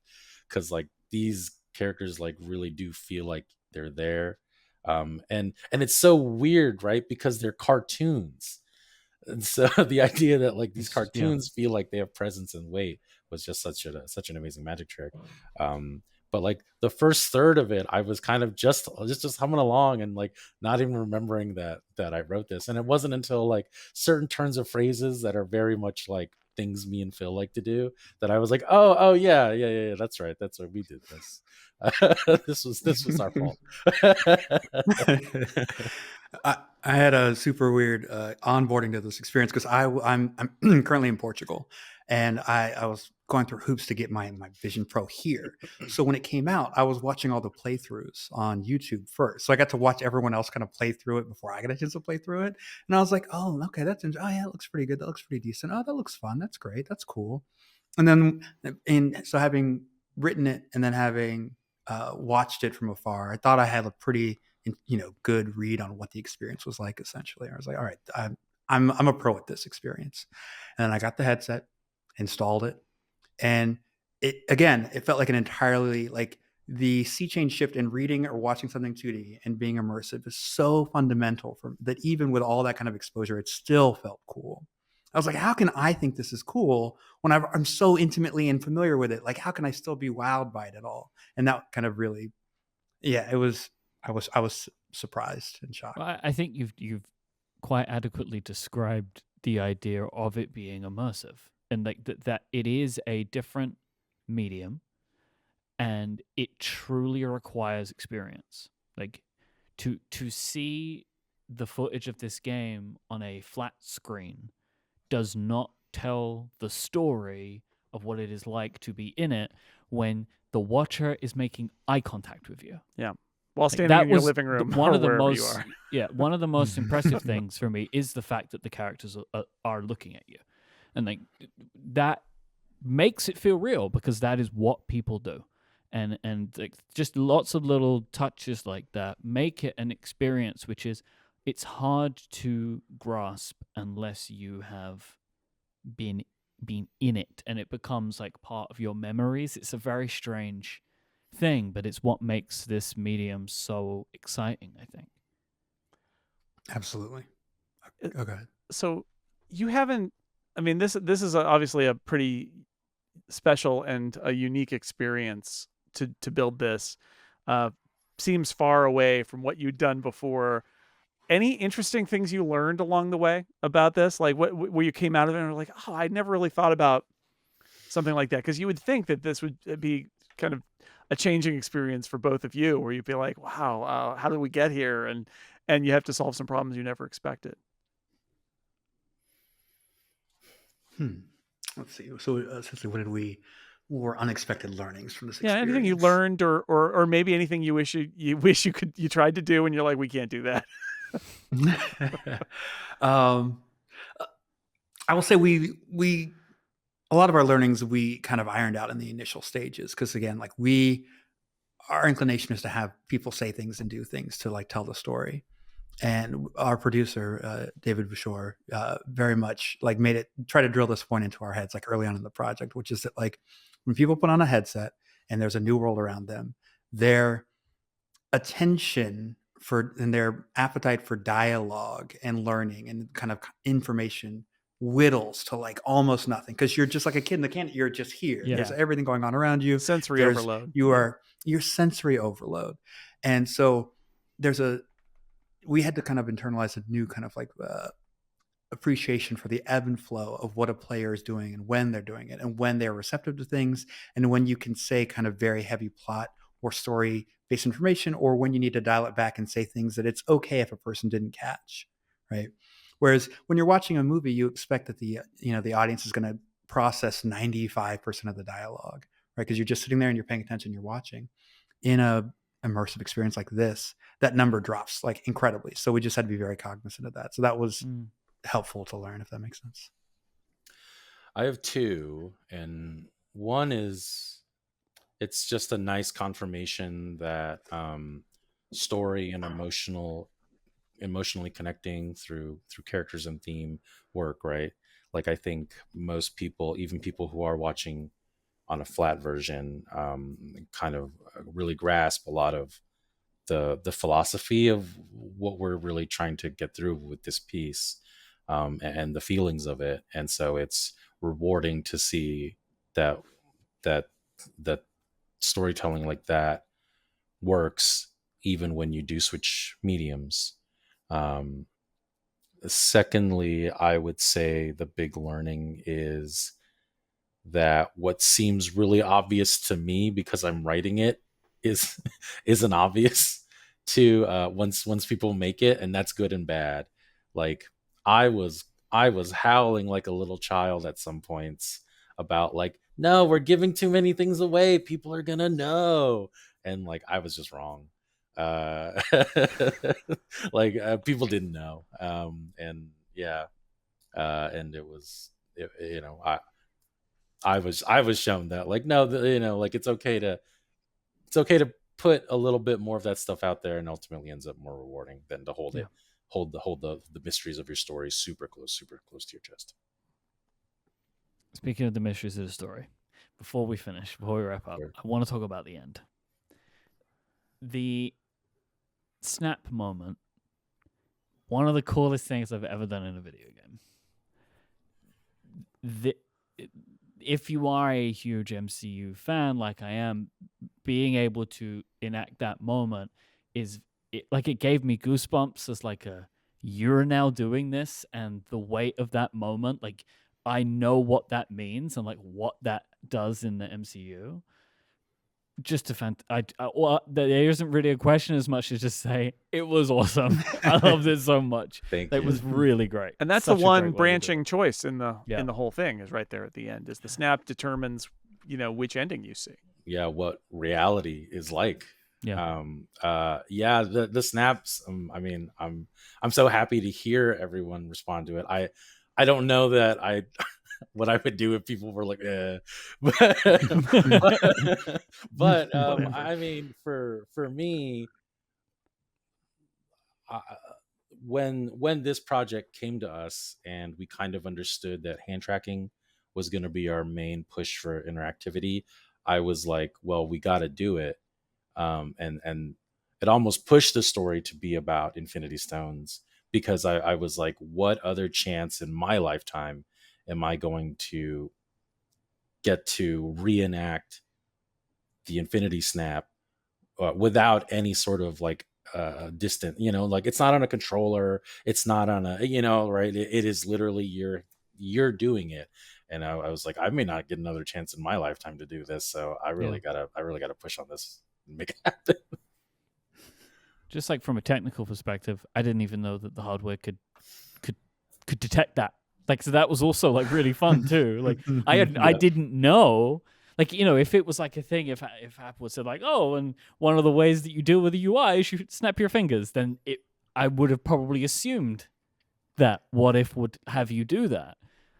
Speaker 4: because like these characters like really do feel like they're there, and it's so weird, right? Because they're cartoons, and so the idea that like these cartoons feel like they have presence and weight was just such an amazing magic trick. But like the first third of it, I was kind of just humming along and like not even remembering that I wrote this, and it wasn't until like certain turns of phrases that are very much like things me and Phil like to do that I was like, oh yeah, that's right, we did this. This was our fault.
Speaker 3: I had a super weird onboarding to this experience because I'm currently in Portugal, and I was going through hoops to get my Vision Pro here. So when it came out, I was watching all the playthroughs on YouTube first. So I got to watch everyone else kind of play through it before I got a chance to play through it. And I was like, oh, okay, oh yeah, it looks pretty good. That looks pretty decent. Oh, that looks fun. That's great. That's cool. And then so having written it and then having watched it from afar, I thought I had a pretty good read on what the experience was like. Essentially, I was like, all right, I'm a pro at this experience. And then I got the headset, installed it, and it felt like an entirely like the sea change shift in reading or watching something 2D and being immersive is so fundamental for that. Even with all that kind of exposure, it still felt cool. I was like, how can I think this is cool when I'm so intimately and familiar with it? Like, how can I still be wowed by it at all? And that kind of really, it was. I was surprised and shocked.
Speaker 1: Well, I think you've quite adequately described the idea of it being immersive, and like that it is a different medium, and it truly requires experience. Like to see the footage of this game on a flat screen does not tell the story of what it is like to be in it when the Watcher is making eye contact with you.
Speaker 2: Yeah. While standing in your living room,
Speaker 1: one of the
Speaker 2: wherever
Speaker 1: most,
Speaker 2: you are.
Speaker 1: Yeah, one of the most impressive things for me is the fact that the characters are looking at you, and like that makes it feel real because that is what people do, and like, just lots of little touches like that make it an experience which is it's hard to grasp unless you have been in it, and it becomes like part of your memories. It's a very strange thing, but it's what makes this medium so exciting, I think.
Speaker 3: Absolutely. Okay.
Speaker 2: So you haven't, I mean, this is obviously a pretty special and a unique experience to build this. Seems far away from what you'd done before. any interesting things you learned along the way about this? Like what where you came out of it and were like, oh, I never really thought about something like that, because you would think that this would be kind of a changing experience for both of you, where you'd be like, wow, how did we get here? And you have to solve some problems you never expected.
Speaker 3: Let's see. So essentially, what were unexpected learnings from this
Speaker 2: Yeah,
Speaker 3: experience?
Speaker 2: anything you learned, or maybe anything you wish you tried to do and you're like, we can't do that.
Speaker 3: I will say we a lot of our learnings we kind of ironed out in the initial stages, because again, like our inclination is to have people say things and do things to like tell the story. And our producer, David Bouchard, very much like try to drill this point into our heads like early on in the project, which is that like when people put on a headset and there's a new world around them, their attention and their appetite for dialogue and learning and kind of information whittles to like almost nothing, because you're just like a kid in the can. You're just here.
Speaker 1: Yeah.
Speaker 3: There's everything going on around you.
Speaker 2: Sensory overload.
Speaker 3: You're sensory overload, and so we had to kind of internalize a new kind of like appreciation for the ebb and flow of what a player is doing and when they're doing it and when they're receptive to things, and when you can say kind of very heavy plot or story based information, or when you need to dial it back and say things that it's okay if a person didn't catch, right? Whereas when you're watching a movie, you expect that the audience is going to process 95% of the dialogue, right? Because you're just sitting there and you're paying attention, you're watching. In a immersive experience like this, that number drops like incredibly. So we just had to be very cognizant of that. So that was helpful to learn, if that makes sense.
Speaker 4: I have two, and one is it's just a nice confirmation that story and emotionally connecting through characters and theme work, right? Like I think most people, even people who are watching on a flat version, kind of really grasp a lot of the philosophy of what we're really trying to get through with this piece, and the feelings of it. And so it's rewarding to see that storytelling like that works even when you do switch mediums. Secondly, I would say the big learning is that what seems really obvious to me because I'm writing it isn't obvious to once people make it, and that's good and bad. Like I was howling like a little child at some points about like, no, we're giving too many things away, people are gonna know, and like I was just wrong. People didn't know, and yeah, and it was I was shown that like, no, like it's okay to put a little bit more of that stuff out there, and ultimately ends up more rewarding than to hold the mysteries of your story super close to your chest.
Speaker 1: Speaking of the mysteries of the story, before we wrap up,
Speaker 4: Sure.
Speaker 1: I want to talk about the end. The snap moment, one of the coolest things I've ever done in a video game. If you are a huge MCU fan like I am, being able to enact that moment it gave me goosebumps as like you're now doing this, and the weight of that moment, like I know what that means and like what that does in the MCU. Just there isn't really a question as much as just say it was awesome. I loved it so much.
Speaker 4: Thank you.
Speaker 1: It was really great.
Speaker 2: And that's
Speaker 1: Such
Speaker 2: the
Speaker 1: a
Speaker 2: one
Speaker 1: great way to do
Speaker 2: branching
Speaker 1: it.
Speaker 2: choice in the whole thing is right there at the end. Is the snap determines which ending you see.
Speaker 4: Yeah, what reality is like.
Speaker 1: Yeah.
Speaker 4: The snaps. I mean, I'm so happy to hear everyone respond to it. I don't know that what I would do if people were like, but I mean, for me, when this project came to us and we kind of understood that hand tracking was going to be our main push for interactivity, I was like, well, we got to do it. And it almost pushed the story to be about Infinity Stones, because I was like, what other chance in my lifetime am I going to get to reenact the Infinity Snap without any sort of like distant, like it's not on a controller, it's not on a, right, it is literally you're doing it. And I was like, I may not get another chance in my lifetime to do this, so I really gotta push on this and make it happen.
Speaker 1: Just like from a technical perspective, I didn't even know that the hardware could detect that. Like, so that was also like really fun too. Like I didn't know. Like, if it was like a thing, if Apple said like, oh, and one of the ways that you deal with the UI is you snap your fingers, then I would have probably assumed that what if would have you do that.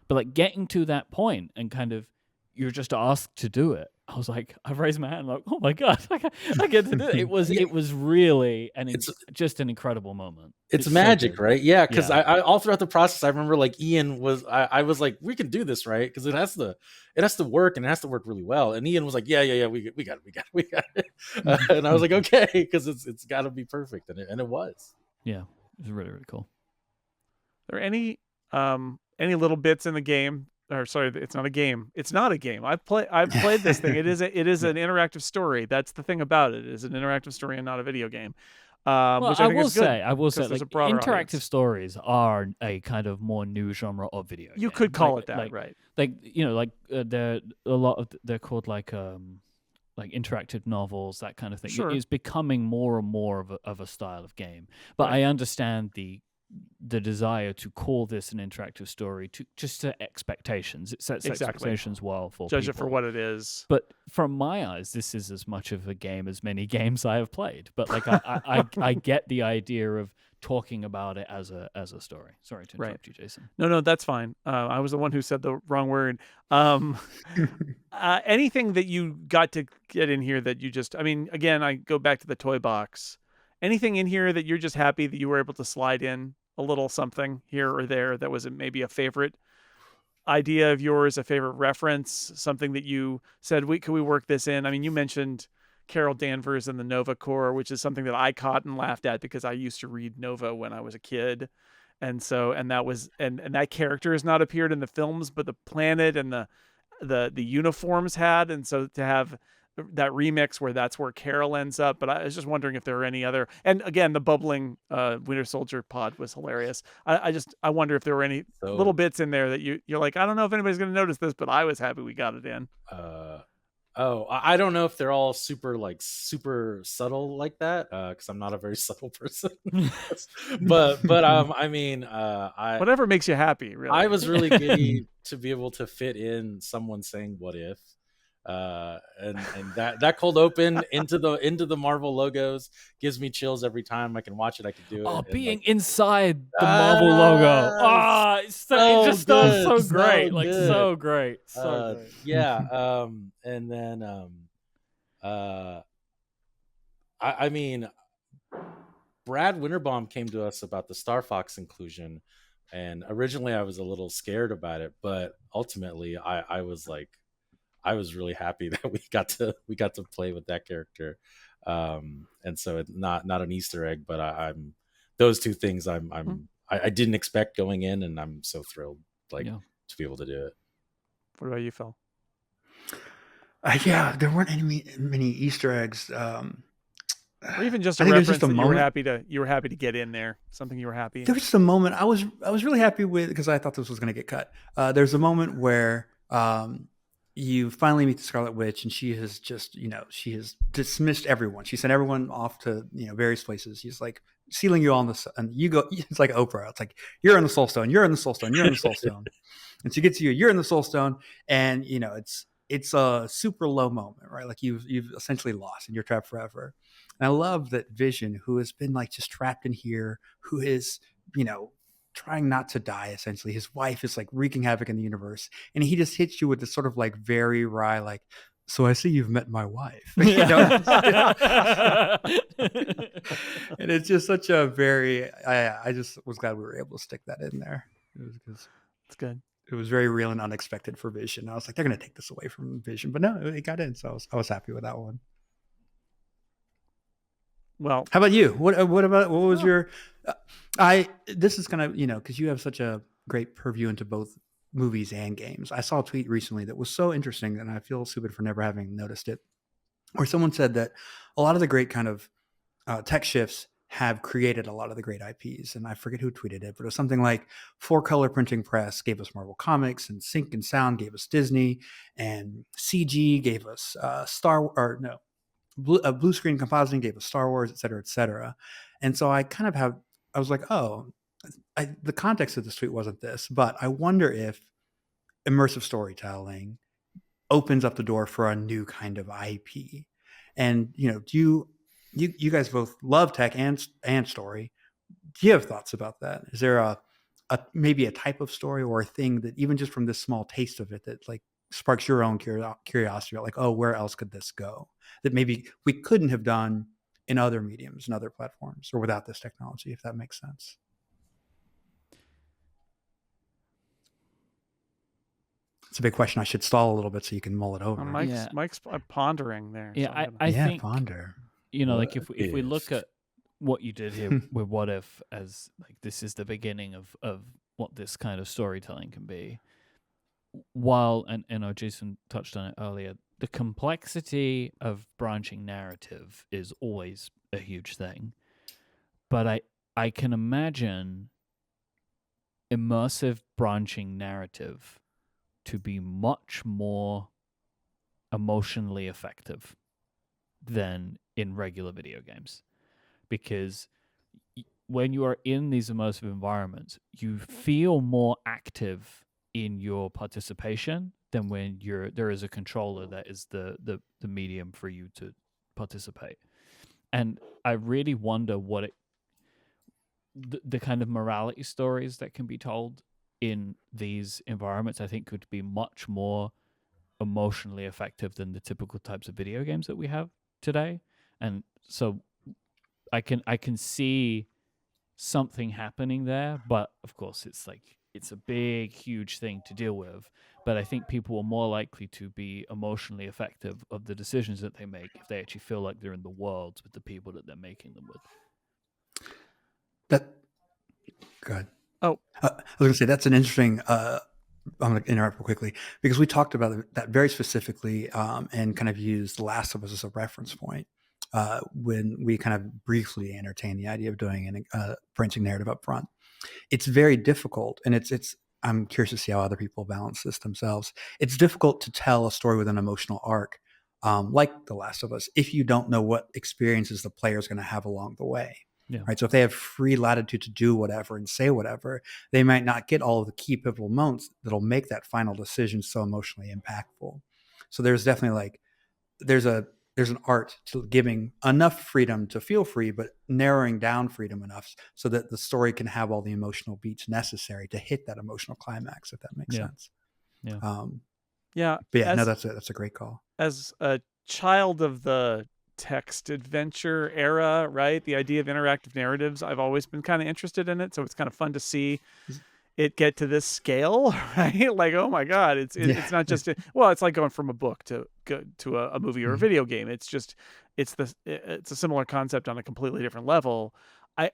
Speaker 1: But like getting to that point and kind of you're just asked to do it. I was like, I've raised my hand, like, oh my god, I get to do it. It was really, and it's just an incredible moment.
Speaker 4: It's magic, so right? Yeah, because I all throughout the process, I remember like Ian was, I was like, we can do this, right? Because it has to work, and it has to work really well. And Ian was like, yeah, we got it. And I was like, okay, because it's got to be perfect, and it was.
Speaker 1: Yeah, it was really, really cool.
Speaker 2: Are there any little bits in the game? Or sorry, it's not a game. It's not a game. I've played this thing. It is an interactive story. That's the thing about it. It is an interactive story and not a video game. Which I will say, like,
Speaker 1: interactive
Speaker 2: audience.
Speaker 1: Stories are a kind of more new genre of video.
Speaker 2: You could call it that, right?
Speaker 1: Like they're they're called like interactive novels, that kind of thing.
Speaker 2: Sure.
Speaker 1: It's becoming more and more of a style of game. But right. I understand the desire to call this an interactive story to just set expectations. It sets expectations well for
Speaker 2: judge
Speaker 1: people.
Speaker 2: It for what it is.
Speaker 1: But from my eyes, this is as much of a game as many games I have played. But like I get the idea of talking about it as a story. Sorry to interrupt you, Jason.
Speaker 2: No, that's fine. I was the one who said the wrong word. Anything that you got to get in here that you just, I mean, again, I go back to the toy box. Anything in here that you're just happy that you were able to slide in a little something here or there that was maybe a favorite idea of yours, a favorite reference, something that you said, could we work this in? I mean, you mentioned Carol Danvers and the Nova Corps, which is something that I caught and laughed at because I used to read Nova when I was a kid. And so, and that character has not appeared in the films, but the planet and the uniforms had. And so to have that remix where that's where Carol ends up. But I was just wondering if there were any other, and again, the bubbling Winter Soldier pod was hilarious. I wonder if there were any little bits in there that you're like, I don't know if anybody's going to notice this, but I was happy we got it in.
Speaker 4: I don't know if they're all super subtle like that, because I'm not a very subtle person. but I mean,
Speaker 2: whatever makes you happy, really.
Speaker 4: I was really giddy to be able to fit in someone saying "what if," and that cold open into the Marvel logos gives me chills every time I can watch it. I can do it.
Speaker 1: Oh, being inside the Marvel logo. It just sounds so great. Like good. So great. So great.
Speaker 4: Yeah. And then I mean, Brad Winterbaum came to us about the Star Fox inclusion, and originally I was a little scared about it, but ultimately I was like, I was really happy that we got to play with that character, and so it's not an Easter egg, but I'm those two things I didn't expect going in, and I'm so thrilled to be able to do it.
Speaker 2: What about you, Phil?
Speaker 3: Yeah, there weren't many Easter eggs,
Speaker 2: or even just a reference that you were happy to get in there. Something you were happy.
Speaker 3: There was just a moment I was really happy with because I thought this was going to get cut. There's a moment where you finally meet the Scarlet Witch, and she has just, she has dismissed everyone. She sent everyone off to, various places. She's like sealing you all in the, and you go, it's like Oprah. It's like, you're in the Soul Stone, you're in the Soul Stone, you're in the Soul Stone. And she gets you, you're in the Soul Stone. And, it's a super low moment, right? Like you've essentially lost and you're trapped forever. And I love that Vision, who has been like just trapped in here, who is, trying not to die, essentially. His wife is like wreaking havoc in the universe. And he just hits you with this sort of like very wry, like, so I see you've met my wife. And it's just such a very, I just was glad we were able to stick that in there.
Speaker 2: It's good.
Speaker 3: It was very real and unexpected for Vision. I was like, they're going to take this away from Vision. But no, it got in. So I was happy with that one.
Speaker 2: Well,
Speaker 3: how about you? What was your, this is kind of, because you have such a great purview into both movies and games. I saw a tweet recently that was so interesting, and I feel stupid for never having noticed it, where someone said that a lot of the great kind of tech shifts have created a lot of the great IPs. And I forget who tweeted it, but it was something like 4-Color Printing Press gave us Marvel Comics, and Sync and Sound gave us Disney, and CG gave us Blue Screen Compositing gave us Star Wars, et cetera, et cetera. And so I was like, oh, the context of this tweet wasn't this, but I wonder if immersive storytelling opens up the door for a new kind of IP. And, do you guys both love tech and story. Do you have thoughts about that? Is there a maybe a type of story or a thing that even just from this small taste of it that like sparks your own curiosity about like, oh, where else could this go that maybe we couldn't have done in other mediums and other platforms or without this technology, if that makes sense? It's a big question. I should stall a little bit so you can mull it over.
Speaker 2: Myke's pondering there.
Speaker 1: Yeah, so I think
Speaker 3: ponder.
Speaker 1: Like if we look at what you did here with What If as like this is the beginning of what this kind of storytelling can be. While and Jason touched on it earlier, the complexity of branching narrative is always a huge thing. But I can imagine immersive branching narrative to be much more emotionally effective than in regular video games. Because when you are in these immersive environments, you feel more active in your participation than when there is a controller that is the medium for you to participate. And I really wonder what the kind of morality stories that can be told in these environments, I think could be much more emotionally effective than the typical types of video games that we have today. And so I can see something happening there, but of course it's a big, huge thing to deal with. But I think people are more likely to be emotionally effective of the decisions that they make if they actually feel like they're in the worlds with the people that they're making them with.
Speaker 3: Good.
Speaker 2: Oh,
Speaker 3: I was going to say that's an interesting. I'm going to interrupt real quickly because we talked about that very specifically and kind of used The Last of Us as a reference point when we kind of briefly entertained the idea of doing a branching narrative up front. It's very difficult, and it's. I'm curious to see how other people balance this themselves. It's difficult to tell a story with an emotional arc like The Last of Us if you don't know what experiences the player is going to have along the way.
Speaker 1: Yeah.
Speaker 3: Right. So if they have free latitude to do whatever and say whatever, they might not get all of the key pivotal moments that'll make that final decision so emotionally impactful. So there's definitely there's an art to giving enough freedom to feel free, but narrowing down freedom enough so that the story can have all the emotional beats necessary to hit that emotional climax, if that makes sense.
Speaker 1: Yeah.
Speaker 3: But yeah, that's a great call.
Speaker 2: As a child of the text adventure era, right? The idea of interactive narratives, I've always been kind of interested in it. So it's kind of fun to see it get to this scale, right? Like, oh my God, it's not just, it's like going from a book to a movie or a video game. It's a similar concept on a completely different level. I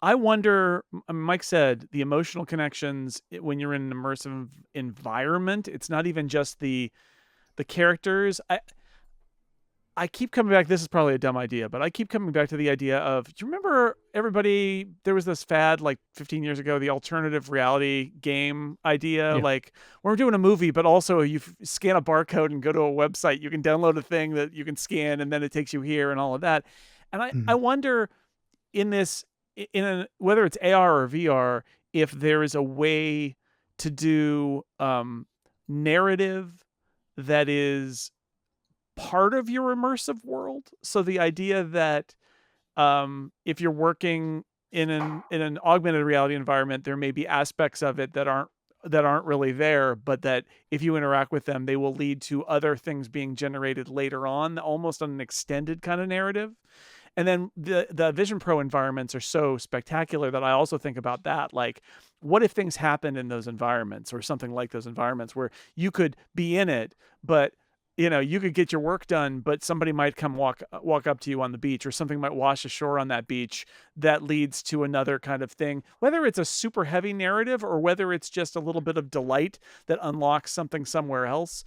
Speaker 2: wonder, Myke said the emotional connections when you're in an immersive environment, it's not even just the characters. I keep coming back. This is probably a dumb idea, but I keep coming back to the idea of, do you remember everybody, there was this fad like 15 years ago, the alternative reality game idea, like we're doing a movie, but also you scan a barcode and go to a website, you can download a thing that you can scan and then it takes you here and all of that. And I wonder whether it's AR or VR, if there is a way to do narrative that is part of your immersive world. So the idea that if you're working in an augmented reality environment, there may be aspects of it that aren't really there, but that if you interact with them, they will lead to other things being generated later on, almost on an extended kind of narrative. And then the Vision Pro environments are so spectacular that I also think about that. Like, what if things happened in those environments or something like those environments where you could be in it, but you could get your work done, but somebody might come walk up to you on the beach, or something might wash ashore on that beach that leads to another kind of thing, whether it's a super heavy narrative or whether it's just a little bit of delight that unlocks something somewhere else.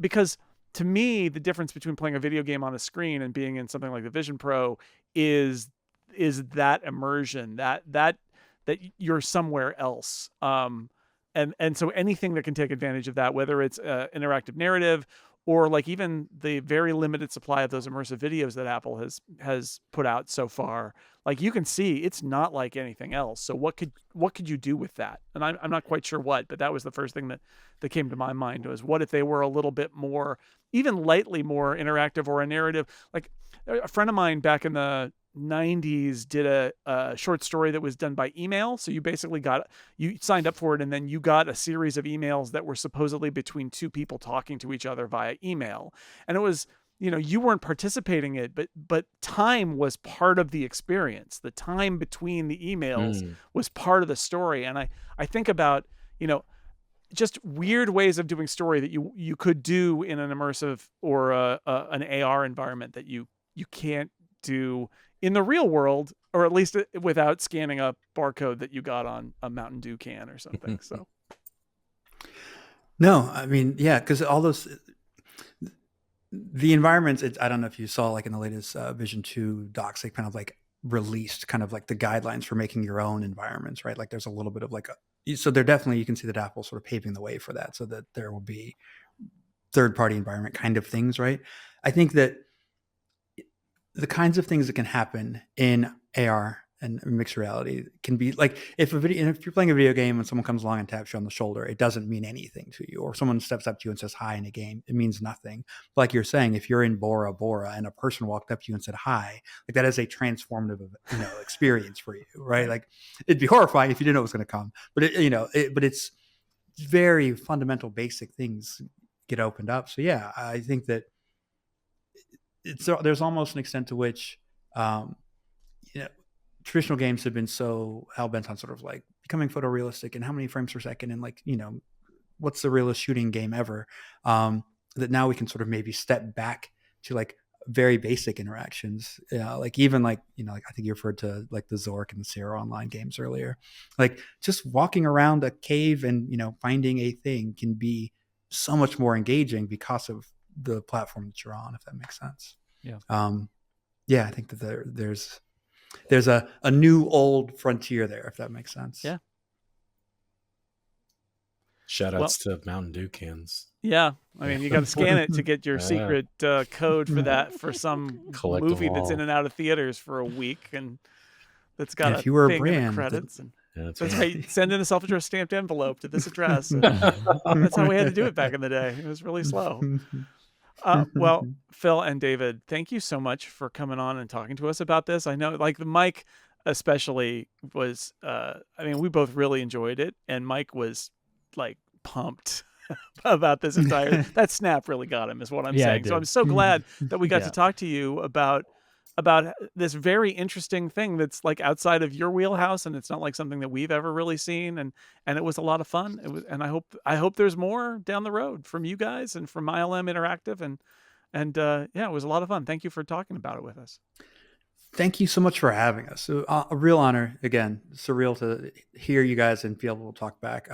Speaker 2: Because to me, the difference between playing a video game on a screen and being in something like the Vision Pro is that immersion, that you're somewhere else. And so anything that can take advantage of that, whether it's interactive narrative or like even the very limited supply of those immersive videos that Apple has put out so far, like you can see it's not like anything else. So what could you do with that? And I'm not quite sure what, but that was the first thing that came to my mind was what if they were a little bit more, even lightly more interactive or a narrative. Like a friend of mine back in the 90s did a short story that was done by email. So you basically you signed up for it and then you got a series of emails that were supposedly between two people talking to each other via email. And it was, you weren't participating in it, but time was part of the experience. The time between the emails was part of the story. And I think about, just weird ways of doing story that you could do in an immersive or an AR environment that you can't do in the real world, or at least without scanning a barcode that you got on a Mountain Dew can or something. So,
Speaker 3: no, I mean, yeah, because all the environments. I don't know if you saw like in the latest Vision 2 docs, they kind of like released kind of like the guidelines for making your own environments, right? Like there's a little bit of like so they're definitely, you can see that Apple's sort of paving the way for that, so that there will be third-party environment kind of things, right? I think that the kinds of things that can happen in AR and mixed reality can be like if you're playing a video game and someone comes along and taps you on the shoulder, it doesn't mean anything to you. Or someone steps up to you and says hi in a game, it means nothing. But like you're saying, if you're in Bora Bora and a person walked up to you and said hi, like that is a transformative, experience for you, right? Like it'd be horrifying if you didn't know it was going to come, but but it's very fundamental, basic things get opened up. So yeah, I think that there's almost an extent to which, traditional games have been so hell-bent on sort of like becoming photorealistic and how many frames per second and like, what's the realest shooting game ever, that now we can sort of maybe step back to like very basic interactions. Like even like, like I think you referred to like the Zork and the Sierra Online games earlier, like just walking around a cave and, finding a thing can be so much more engaging because of the platform that you're on, if that makes sense.
Speaker 1: Yeah.
Speaker 3: I think that there's a new old frontier there, if that makes sense.
Speaker 2: Yeah.
Speaker 4: Shout outs to Mountain Dew cans.
Speaker 2: Yeah. I mean, you got to scan it to get your secret code for that, for some movie that's in and out of theaters for a week. And that's got a thing in the credits. That's right. Send in a self-addressed stamped envelope to this address. That's how we had to do it back in the day. It was really slow. Well, Phil and David, thank you so much for coming on and talking to us about this. I know like the Myke especially was, we both really enjoyed it, and Myke was like pumped about this that snap really got him, is what I'm saying. So I'm so glad that we got to talk to you about this very interesting thing that's like outside of your wheelhouse, and it's not like something that we've ever really seen, and it was a lot of fun. And I hope there's more down the road from you guys and from ILM Interactive, and it was a lot of fun. Thank you for talking about it with us.
Speaker 3: Thank you so much for having us. So, a real honor. Again, surreal to hear you guys and be able to talk back.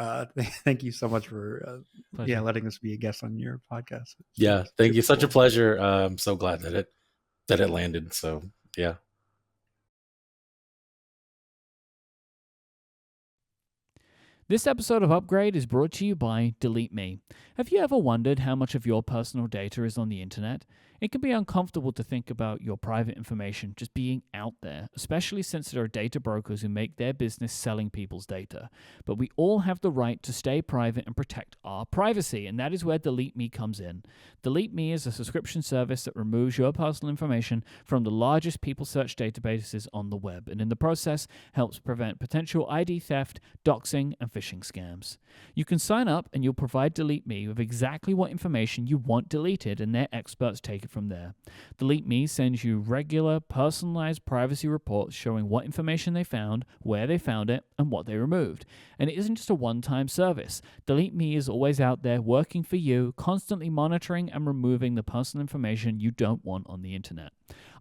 Speaker 3: Thank you so much for letting us be a guest on your podcast.
Speaker 4: Yeah, thank you. Such a pleasure. I'm so glad that it landed. So yeah.
Speaker 1: This episode of Upgrade is brought to you by Delete Me. Have you ever wondered how much of your personal data is on the internet? It can be uncomfortable to think about your private information just being out there, especially since there are data brokers who make their business selling people's data. But we all have the right to stay private and protect our privacy, and that is where Delete Me comes in. Delete Me is a subscription service that removes your personal information from the largest people search databases on the web, and in the process helps prevent potential ID theft, doxing, and phishing scams. You can sign up and you'll provide Delete Me with exactly what information you want deleted, and their experts take it from there. Delete Me sends you regular, personalized privacy reports showing what information they found, where they found it, and what they removed. And it isn't just a one-time service. Delete Me is always out there working for you, constantly monitoring and removing the personal information you don't want on the internet.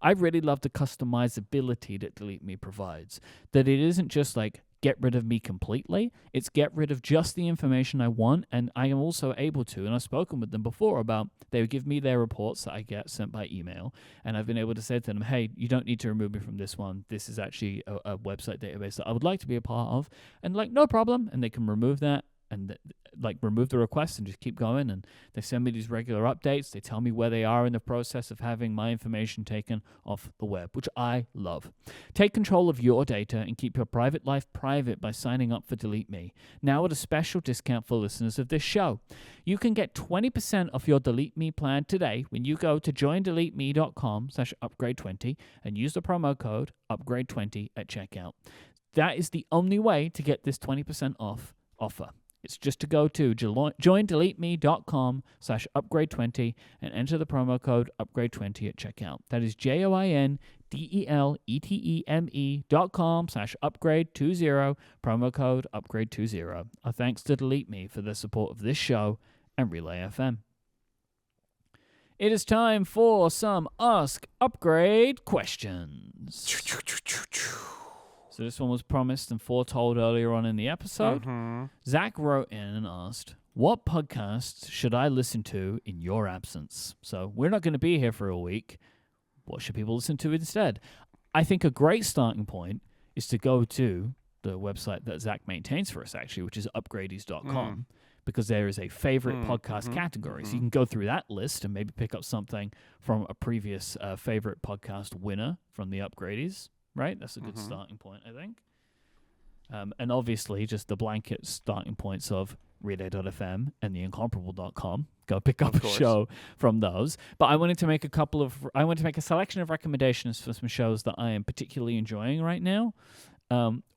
Speaker 1: I really love the customizability that Delete Me provides, that it isn't just like get rid of me completely. It's get rid of just the information I want, and I am also able to, and I've spoken with them before about, they would give me their reports that I get sent by email, and I've been able to say to them, hey, you don't need to remove me from this one. This is actually a website database that I would like to be a part of, and like, no problem, and they can remove that, and like remove the request and just keep going. And they send me these regular updates. They tell me where they are in the process of having my information taken off the web, which I love. Take control of your data and keep your private life private by signing up for Delete Me. Now at a special discount for listeners of this show. You can get 20% off your Delete Me plan today when you go to joindeleteme.com/upgrade20 and use the promo code upgrade20 at checkout. That is the only way to get this 20% off offer. It's just to go to joindeleteme.com/upgrade20 and enter the promo code upgrade20 at checkout. That is joindeleteme.com/upgrade20, promo code upgrade20. Our thanks to Delete Me for their support of this show and Relay FM. It is time for some Ask Upgrade questions. So this one was promised and foretold earlier on in the episode.
Speaker 2: Mm-hmm.
Speaker 1: Zach wrote in and asked, what podcasts should I listen to in your absence? So we're not going to be here for a week. What should people listen to instead? I think a great starting point is to go to the website that Zach maintains for us, actually, which is upgradies.com, because there is a favorite podcast category. So you can go through that list and maybe pick up something from a previous favorite podcast winner from the Upgradies. Right? That's a good starting point, I think. And obviously, just the blanket starting points of Relay.fm and the Incomparable.com. Go pick up a show from those. But I wanted to make a selection of recommendations for some shows that I am particularly enjoying right now.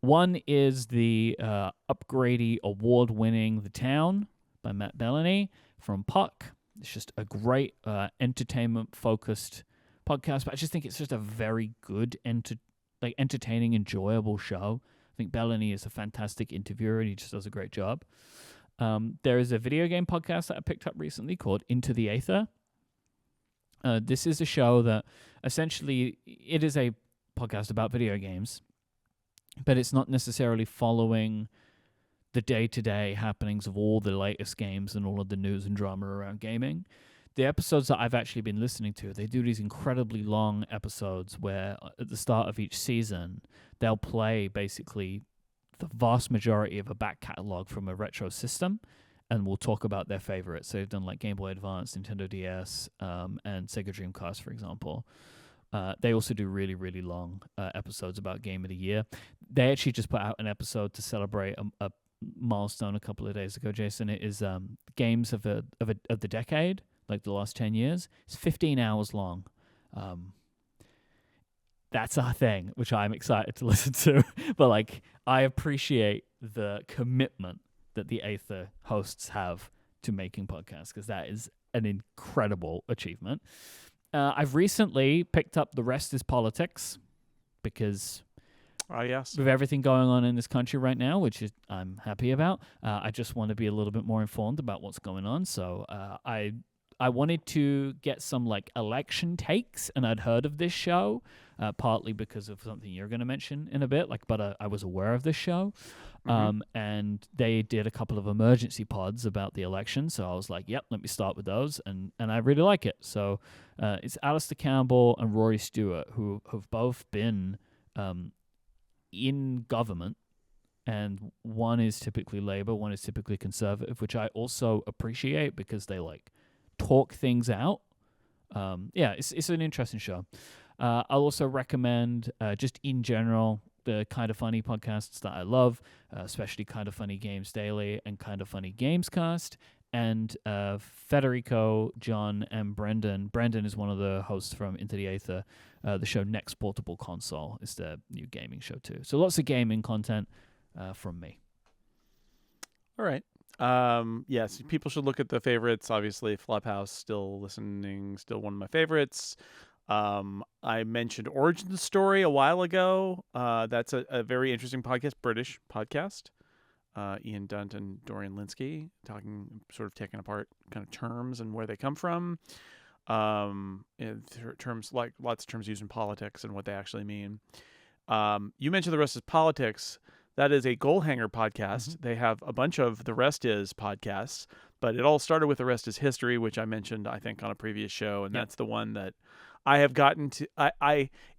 Speaker 1: One is the Upgrady award-winning The Town by Matt Bellany from Puck. It's just a great entertainment-focused podcast, but I just think it's just a very good entertaining, enjoyable show. I think Bellany is a fantastic interviewer and he just does a great job. There is a video game podcast that I picked up recently called Into the Aether. This is a show that essentially it is a podcast about video games, but it's not necessarily following the day-to-day happenings of all the latest games and all of the news and drama around gaming. The episodes that I've actually been listening to, they do these incredibly long episodes where at the start of each season, they'll play basically the vast majority of a back catalog from a retro system, and we'll talk about their favorites. So they've done like Game Boy Advance, Nintendo DS, and Sega Dreamcast, for example. They also do really, really long episodes about Game of the Year. They actually just put out an episode to celebrate a milestone a couple of days ago, Jason. It is games of the decade, like the last 10 years. It's 15 hours long. That's our thing, which I'm excited to listen to. But like, I appreciate the commitment that the Aether hosts have to making podcasts, because that is an incredible achievement. I've recently picked up The Rest is Politics, because
Speaker 2: yes,
Speaker 1: with everything going on in this country right now, which I'm happy about, I just want to be a little bit more informed about what's going on. So I wanted to get some like election takes, and I'd heard of this show, partly because of something you're going to mention in a bit. But I was aware of this show, and they did a couple of emergency pods about the election. So I was like, "Yep, let me start with those," and I really like it. So it's Alistair Campbell and Rory Stewart, who have both been in government, and one is typically Labour, one is typically Conservative, which I also appreciate because they like talk things out. It's an interesting show. I'll also recommend, just in general, the Kind of Funny podcasts that I love, especially Kind of Funny Games Daily and Kind of Funny Gamescast, and Federico, John, and Brendan. Brendan is one of the hosts from Into the Aether. The show Next Portable Console is their new gaming show too. So lots of gaming content from me.
Speaker 2: All right. Yes, people should look at the favorites. Obviously, Flophouse still one of my favorites. I mentioned Origin Story a while ago. That's a very interesting podcast, British podcast. Ian Dunt and Dorian Linsky sort of taking apart kind of terms and where they come from. In terms like lots of terms used in politics and what they actually mean. You mentioned The Rest is Politics. That is a Goal Hanger podcast.
Speaker 1: Mm-hmm.
Speaker 2: They have a bunch of The Rest Is podcasts, but it all started with The Rest Is History, which I mentioned, I think, on a previous show, and that's the one that I have gotten to.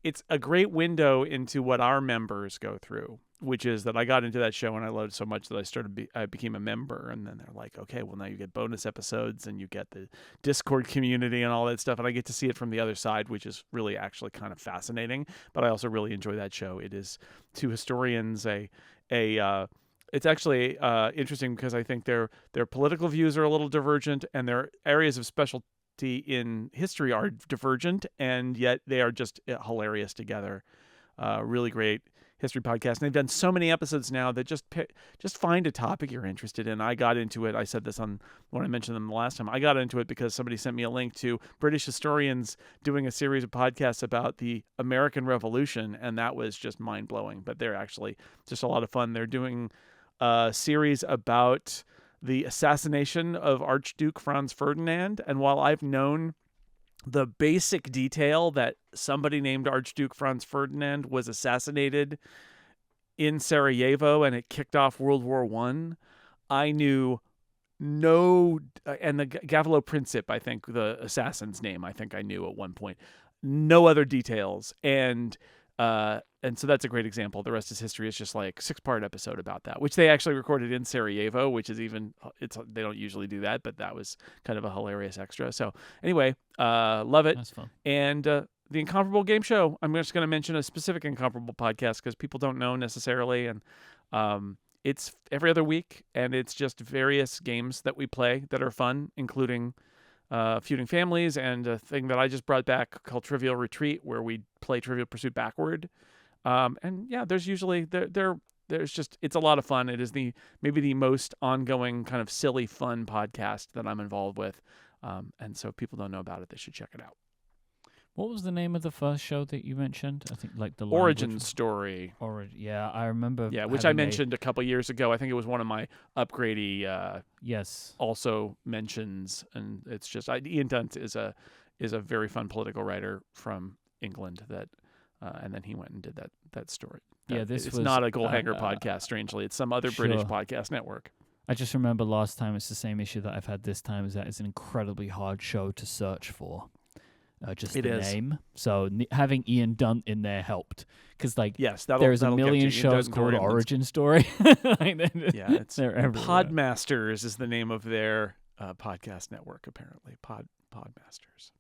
Speaker 2: It's a great window into what our members go through, which is that I got into that show and I loved it so much that I became a member, and then they're like, okay, well now you get bonus episodes and you get the Discord community and all that stuff, and I get to see it from the other side, which is really actually kind of fascinating. But I also really enjoy that show. It is two historians, it's actually interesting because I think their political views are a little divergent and their areas of specialty in history are divergent, and yet they are just hilarious together. Really great history podcast, and they've done so many episodes now that just find a topic you're interested in. I got into it. I said this on when I mentioned them the last time. I got into it because somebody sent me a link to British historians doing a series of podcasts about the American Revolution, and that was just mind blowing. But they're actually just a lot of fun. They're doing a series about the assassination of Archduke Franz Ferdinand, and while I've known the basic detail that somebody named Archduke Franz Ferdinand was assassinated in Sarajevo and it kicked off World War I knew no, and the Gavrilo Princip, I think the assassin's name, I think I knew at one point, no other details. And so that's a great example. The Rest Is History is just like 6-part episode about that, which they actually recorded in Sarajevo, which is they don't usually do that, but that was kind of a hilarious extra. So anyway, love it.
Speaker 1: That's fun.
Speaker 2: And the Incomparable Game Show, I'm just going to mention a specific Incomparable podcast because people don't know necessarily. And it's every other week, and it's just various games that we play that are fun, including Feuding Families and a thing that I just brought back called Trivial Retreat, where we play Trivial Pursuit backward. And yeah, there's usually there's just, it's a lot of fun. It is maybe the most ongoing kind of silly fun podcast that I'm involved with. And so if people don't know about it, they should check it out.
Speaker 1: What was the name of the first show that you mentioned? I think like the
Speaker 2: Origin Story.
Speaker 1: Yeah, I remember.
Speaker 2: Yeah, which I mentioned a couple years ago. I think it was one of my upgradey.
Speaker 1: Yes.
Speaker 2: Also mentions, and it's just Ian Dunt is a very fun political writer from England that, and then he went and did that story. It's not a Goal Hanger podcast. Strangely, it's some other British podcast network.
Speaker 1: I just remember last time it's the same issue that I've had this time. Is that it's an incredibly hard show to search for. Just the name. So having Ian Dunt in there helped, because there's a million shows called Origin Story.
Speaker 2: Yeah, it's Podmasters is the name of their podcast network. Apparently, Podmasters.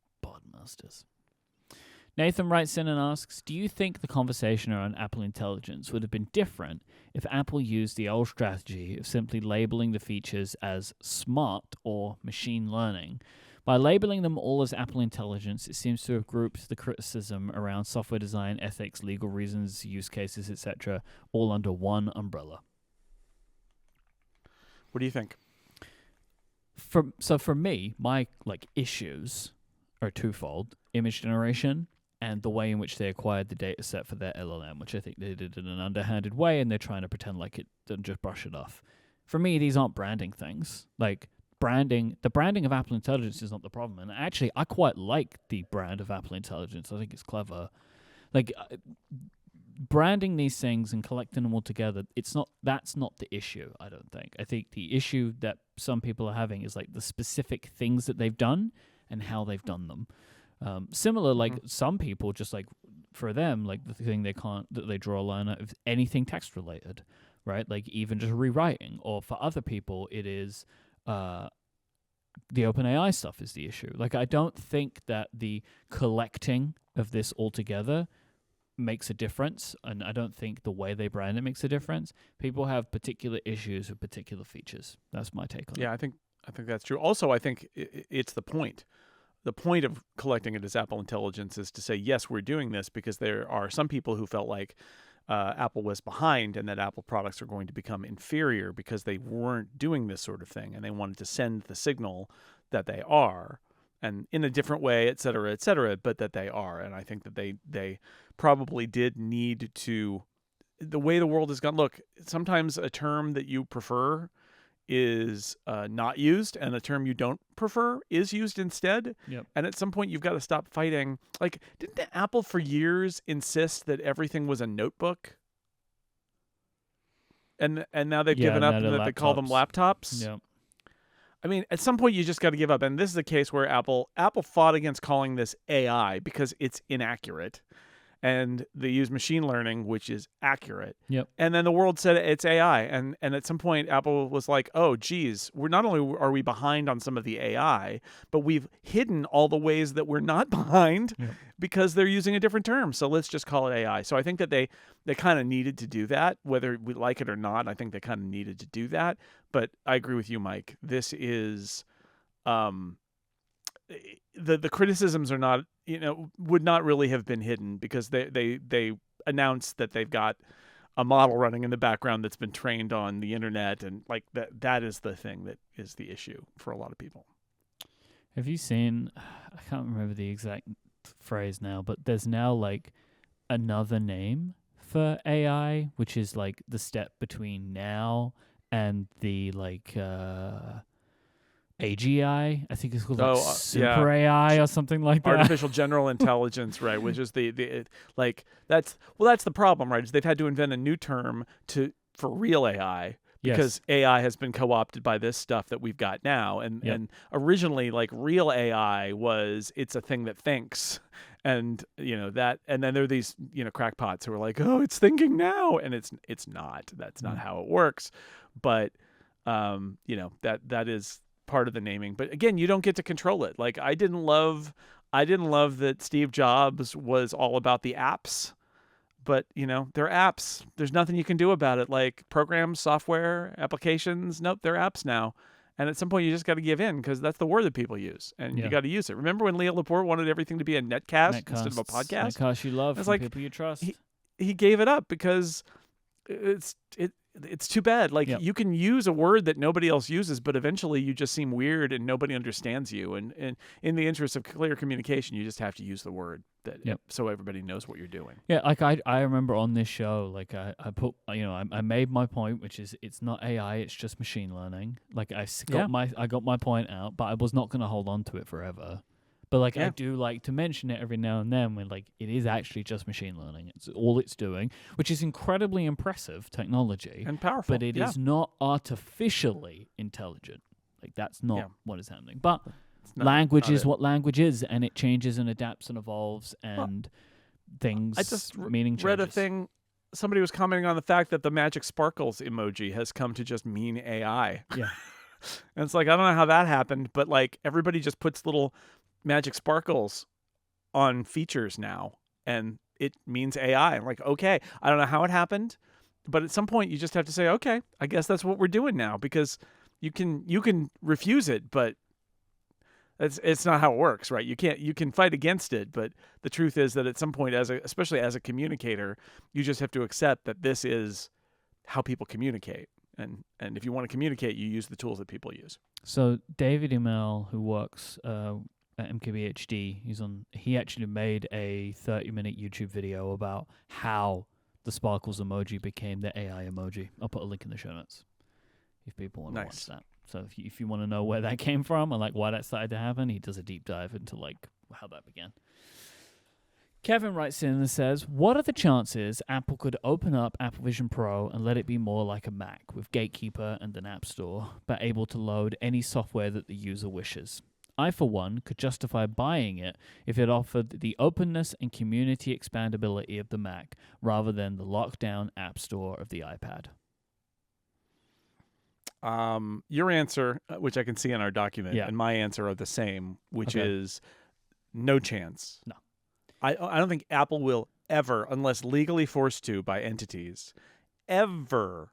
Speaker 1: Nathan writes in and asks, do you think the conversation around Apple Intelligence would have been different if Apple used the old strategy of simply labeling the features as smart or machine learning? By labeling them all as Apple Intelligence, it seems to have grouped the criticism around software design, ethics, legal reasons, use cases, etc., all under one umbrella.
Speaker 2: What do you think?
Speaker 1: For me, my issues are twofold: image generation and the way in which they acquired the data set for their LLM, which I think they did in an underhanded way, and they're trying to pretend like it and just brush it off. For me, these aren't branding things. The branding of Apple Intelligence is not the problem. And actually, I quite like the brand of Apple Intelligence. I think it's clever. Branding these things and collecting them all together, that's not the issue, I don't think. I think the issue that some people are having is the specific things that they've done and how they've done them. Some people just for them, the thing that they draw a line out of anything text related, right? Even just rewriting. Or for other people, it is the OpenAI stuff is the issue. I don't think that the collecting of this all together makes a difference, and I don't think the way they brand it makes a difference. People have particular issues with particular features. That's my take on it.
Speaker 2: Yeah, I think that's true. Also, I think it's the point. The point of collecting it as Apple Intelligence is to say, yes, we're doing this because there are some people who felt like Apple was behind and that Apple products are going to become inferior because they weren't doing this sort of thing, and they wanted to send the signal that they are, and in a different way, et cetera, but that they are. And I think that they probably did need to, the way the world has gone. Look, sometimes a term that you prefer is not used, and a term you don't prefer is used instead.
Speaker 1: Yep.
Speaker 2: And at some point, you've got to stop fighting. Didn't Apple for years insist that everything was a notebook? and now they've
Speaker 1: Yeah,
Speaker 2: given up
Speaker 1: now
Speaker 2: and
Speaker 1: they're
Speaker 2: that they call them laptops.
Speaker 1: Yeah.
Speaker 2: I mean, at some point you just got to give up. And this is a case where Apple fought against calling this AI because it's inaccurate. And they use machine learning, which is accurate.
Speaker 1: Yep.
Speaker 2: And then the world said it's AI. And at some point, Apple was like, oh, geez, we're not only are we behind on some of the AI, but we've hidden all the ways that we're not behind because they're using a different term. So let's just call it AI. So I think that they kind of needed to do that, whether we like it or not. I think they kind of needed to do that. But I agree with you, Myke. This is the criticisms are not, would not really have been hidden because they announced that they've got a model running in the background that's been trained on the internet, and like that is the thing that is the issue for a lot of people.
Speaker 1: Have you seen, I can't remember the exact phrase now, but there's now like another name for AI, which is like the step between now and the like AGI, I think it's called like Super AI or something like that.
Speaker 2: Artificial General Intelligence, right? Which is the like that's the problem, right? Is they've had to invent a new term for real AI because AI has been co-opted by this stuff that we've got now, and originally like real AI it's a thing that thinks, and that, and then there are these crackpots who are like, oh, it's thinking now, and it's not. That's not how it works, but that is part of the naming. But again, you don't get to control it. Like I didn't love that Steve Jobs was all about the apps, but they're apps. There's nothing you can do about it. Like programs, software, applications, nope, they're apps now. And at some point you just got to give in because that's the word that people use, and you got to use it. Remember when Leo Laporte wanted everything to be a netcast instead of a podcast?
Speaker 1: Netcast you love,
Speaker 2: it's
Speaker 1: from
Speaker 2: like
Speaker 1: people you trust.
Speaker 2: He gave it up because it's too bad. Like you can use a word that nobody else uses, but eventually you just seem weird and nobody understands you. And in the interest of clear communication, you just have to use the word so everybody knows what you're doing.
Speaker 1: Yeah, like I remember on this show, like I put, I made my point, which is it's not AI, it's just machine learning. Like I got my point out, but I was not going to hold on to it forever. But like I do like to mention it every now and then when like it is actually just machine learning. It's all it's doing, which is incredibly impressive technology
Speaker 2: and powerful.
Speaker 1: But it is not artificially intelligent. Like that's not what is happening. But language is what language is, and it changes and adapts and evolves, and things.
Speaker 2: I just
Speaker 1: meaning
Speaker 2: read
Speaker 1: changes.
Speaker 2: a thing. Somebody was commenting on the fact that the magic sparkles emoji has come to just mean AI.
Speaker 1: Yeah,
Speaker 2: and it's like I don't know how that happened, but like everybody just puts little magic sparkles on features now, and it means AI. I'm like, okay, I don't know how it happened, but at some point you just have to say, okay, I guess that's what we're doing now, because you can refuse it, but it's not how it works, right? You can fight against it, but the truth is that at some point, especially as a communicator, you just have to accept that this is how people communicate, and if you want to communicate, you use the tools that people use.
Speaker 1: So David Imel, who works at MKBHD, he actually made a 30-minute YouTube video about how the sparkles emoji became the AI emoji. I'll put a link in the show notes if people want to watch that. So if you want to know where that came from and like why that started to happen, he does a deep dive into like how that began. Kevin writes in and says, what are the chances Apple could open up Apple Vision Pro and let it be more like a Mac with Gatekeeper and an App Store, but able to load any software that the user wishes? I, for one, could justify buying it if it offered the openness and community expandability of the Mac rather than the lockdown App Store of the iPad.
Speaker 2: Your answer, which I can see in our document, and my answer are the same, which is no chance.
Speaker 1: No.
Speaker 2: I don't think Apple will ever, unless legally forced to by entities, ever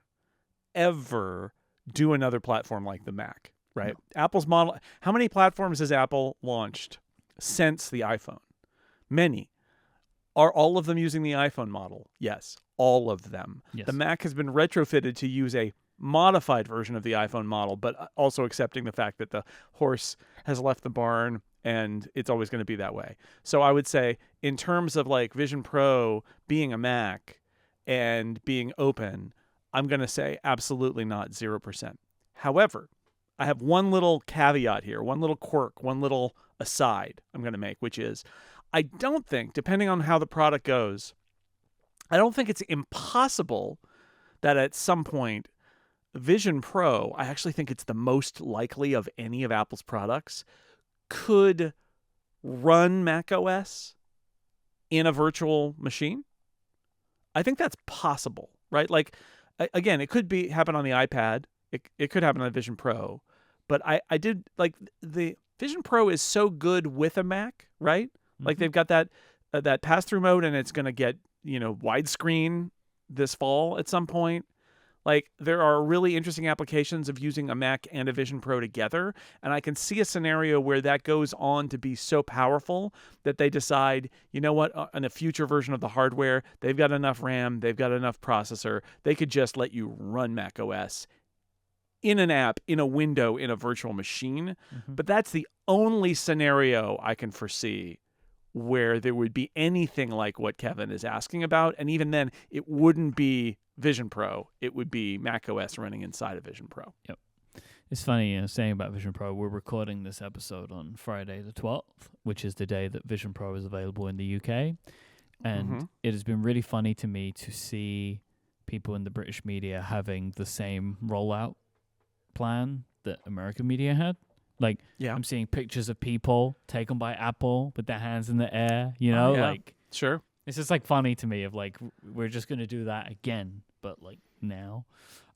Speaker 2: do another platform like the Mac. Right. No. Apple's model. How many platforms has Apple launched since the iPhone? Many. Are all of them using the iPhone model? Yes, all of them. Yes. The Mac has been retrofitted to use a modified version of the iPhone model, but also accepting the fact that the horse has left the barn and it's always going to be that way. So I would say in terms of like Vision Pro being a Mac and being open, I'm going to say absolutely not 0%. However, I have one little caveat here, one little quirk, one little aside I'm going to make, which is I don't think, depending on how the product goes, I don't think it's impossible that at some point, Vision Pro, I actually think it's the most likely of any of Apple's products, could run macOS in a virtual machine. I think that's possible, right? Like, again, it could happen on the iPad. It could happen on the Vision Pro. But I did, like, the Vision Pro is so good with a Mac, right? Mm-hmm. Like, they've got that pass-through mode, and it's going to get, widescreen this fall at some point. Like, there are really interesting applications of using a Mac and a Vision Pro together, and I can see a scenario where that goes on to be so powerful that they decide, you know what, in a future version of the hardware, they've got enough RAM, they've got enough processor, they could just let you run macOS in an app, in a window, in a virtual machine. Mm-hmm. But that's the only scenario I can foresee where there would be anything like what Kevin is asking about, and even then, it wouldn't be Vision Pro. It would be macOS running inside of Vision Pro.
Speaker 1: Yep. It's funny, saying about Vision Pro, we're recording this episode on Friday the 12th, which is the day that Vision Pro is available in the UK. And it has been really funny to me to see people in the British media having the same rollout plan that American media had. Like, I'm seeing pictures of people taken by Apple with their hands in the air, like...
Speaker 2: Sure.
Speaker 1: It's just, like, funny to me of, like, we're just going to do that again, but, like, now.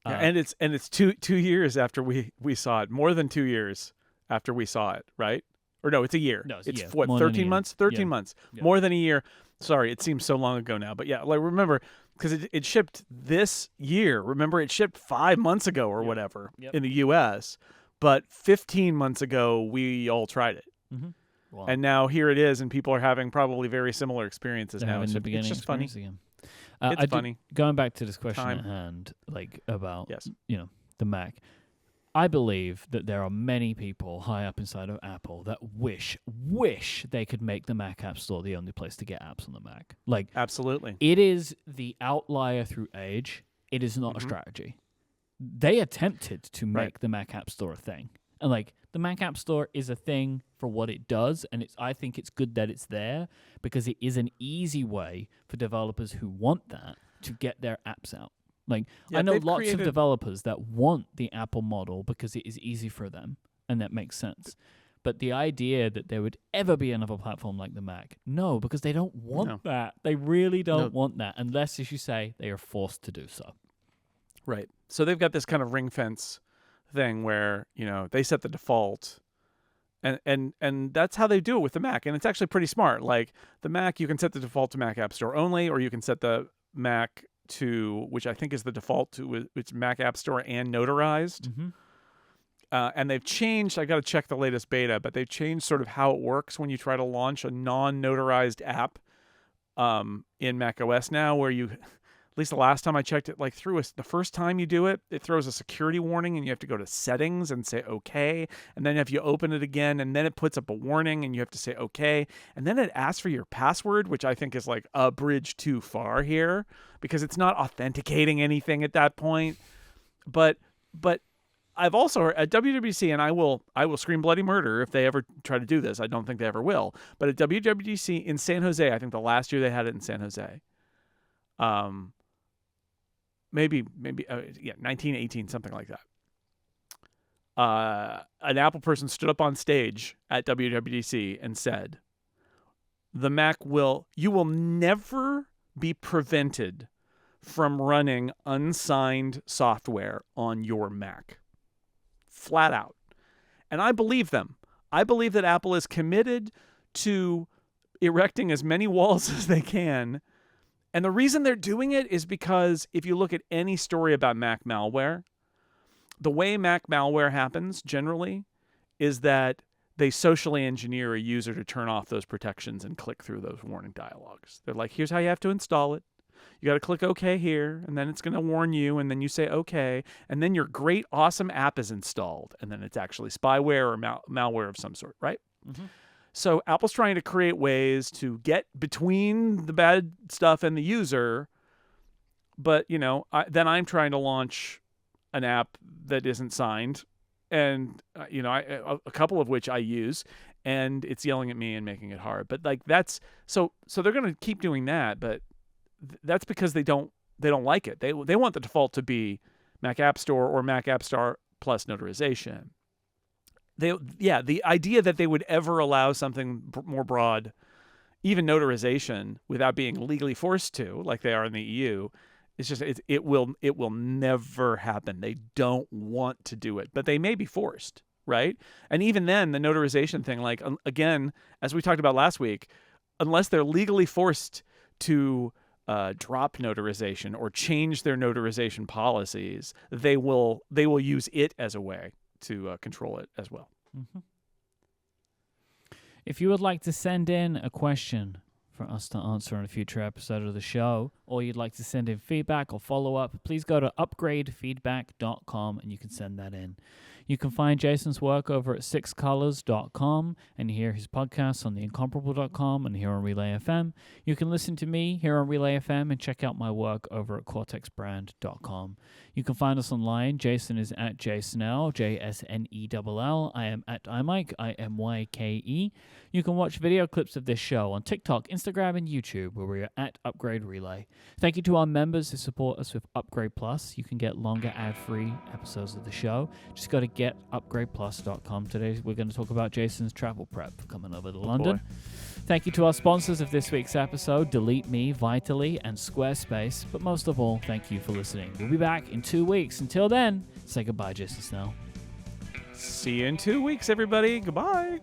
Speaker 2: And it's two years after we saw it. More than 2 years after we saw it, right? Or no, it's a year.
Speaker 1: No,
Speaker 2: it's
Speaker 1: a year.
Speaker 2: what,
Speaker 1: More
Speaker 2: 13 months? 13 months.
Speaker 1: Yeah.
Speaker 2: More than a year. Sorry, it seems so long ago now. But yeah, like, remember, because it shipped this year. Remember, it shipped 5 months ago or whatever in the U.S., but 15 months ago, we all tried it. Mm-hmm. Wow. And now here it is, and people are having probably very similar experiences now.
Speaker 1: It's just funny. Again.
Speaker 2: It's funny.
Speaker 1: Going back to this question at hand, like, about the Mac, I believe that there are many people high up inside of Apple that wish they could make the Mac App Store the only place to get apps on the Mac. Like,
Speaker 2: absolutely,
Speaker 1: it is the outlier through age. It is not a strategy. They attempted to make the Mac App Store a thing. And, like, the Mac App Store is a thing for what it does, and I think it's good that it's there because it is an easy way for developers who want that to get their apps out. Like, I know lots of developers that want the Apple model because it is easy for them, and that makes sense. But the idea that there would ever be another platform like the Mac, no, because they don't want that. They really don't want that, unless, as you say, they are forced to do so.
Speaker 2: Right. So they've got this kind of ring fence thing where, they set the default, and that's how they do it with the Mac. And it's actually pretty smart. Like, the Mac, you can set the default to Mac App Store only, or you can set the Mac to, which I think is the default to, it's Mac App Store and notarized. Mm-hmm. And they've changed, I got to check the latest beta, but they've changed sort of how it works when you try to launch a non-notarized app in macOS now, where you... At least the last time I checked it, like, the first time you do it, it throws a security warning, and you have to go to settings and say okay, and then if you open it again, and then it puts up a warning, and you have to say okay, and then it asks for your password, which I think is like a bridge too far here, because it's not authenticating anything at that point. But I've also heard at WWDC, and I will scream bloody murder if they ever try to do this. I don't think they ever will. But at WWDC in San Jose, I think the last year they had it in San Jose. Maybe 1918, something like that. An Apple person stood up on stage at WWDC and said, you will never be prevented from running unsigned software on your Mac. Flat out. And I believe them. I believe that Apple is committed to erecting as many walls as they can. And the reason they're doing it is because if you look at any story about Mac malware, the way Mac malware happens generally is that they socially engineer a user to turn off those protections and click through those warning dialogues. They're like, here's how you have to install it. You got to click OK here, and then it's going to warn you, and then you say OK, and then your great, awesome app is installed, and then it's actually spyware or malware of some sort, right? Mm-hmm. So Apple's trying to create ways to get between the bad stuff and the user, but, then I'm trying to launch an app that isn't signed, and, a couple of which I use, and it's yelling at me and making it hard. But, like, that's... So they're going to keep doing that, but that's because they don't don't like it. They want the default to be Mac App Store or Mac App Store plus notarization. The idea that they would ever allow something more broad, even notarization, without being legally forced to, like they are in the EU, it's just it will never happen. They don't want to do it, but they may be forced, right? And even then, the notarization thing, like again, as we talked about last week, unless they're legally forced to drop notarization or change their notarization policies, they will use it as a way to control it as well.
Speaker 1: Mm-hmm. If you would like to send in a question for us to answer in a future episode of the show, or you'd like to send in feedback or follow-up, please go to upgradefeedback.com and you can send that in. You can find Jason's work over at sixcolors.com and hear his podcasts on theincomparable.com and here on Relay FM. You can listen to me here on Relay FM and check out my work over at cortexbrand.com. You can find us online. Jason is at jsnell, JSNELL. I am at Myke, IMYKE. You can watch video clips of this show on TikTok, Instagram, and YouTube, where we are at Upgrade Relay. Thank you to our members who support us with Upgrade Plus. You can get longer ad-free episodes of the show. Just go to getupgradeplus.com. Today we're going to talk about Jason's travel prep coming over to London.
Speaker 2: Boy.
Speaker 1: Thank you to our sponsors of this week's episode, Delete Me, Vitally, and Squarespace. But most of all, thank you for listening. We'll be back in 2 weeks. Until then, say goodbye, Jason Snell.
Speaker 2: See you in 2 weeks, everybody. Goodbye.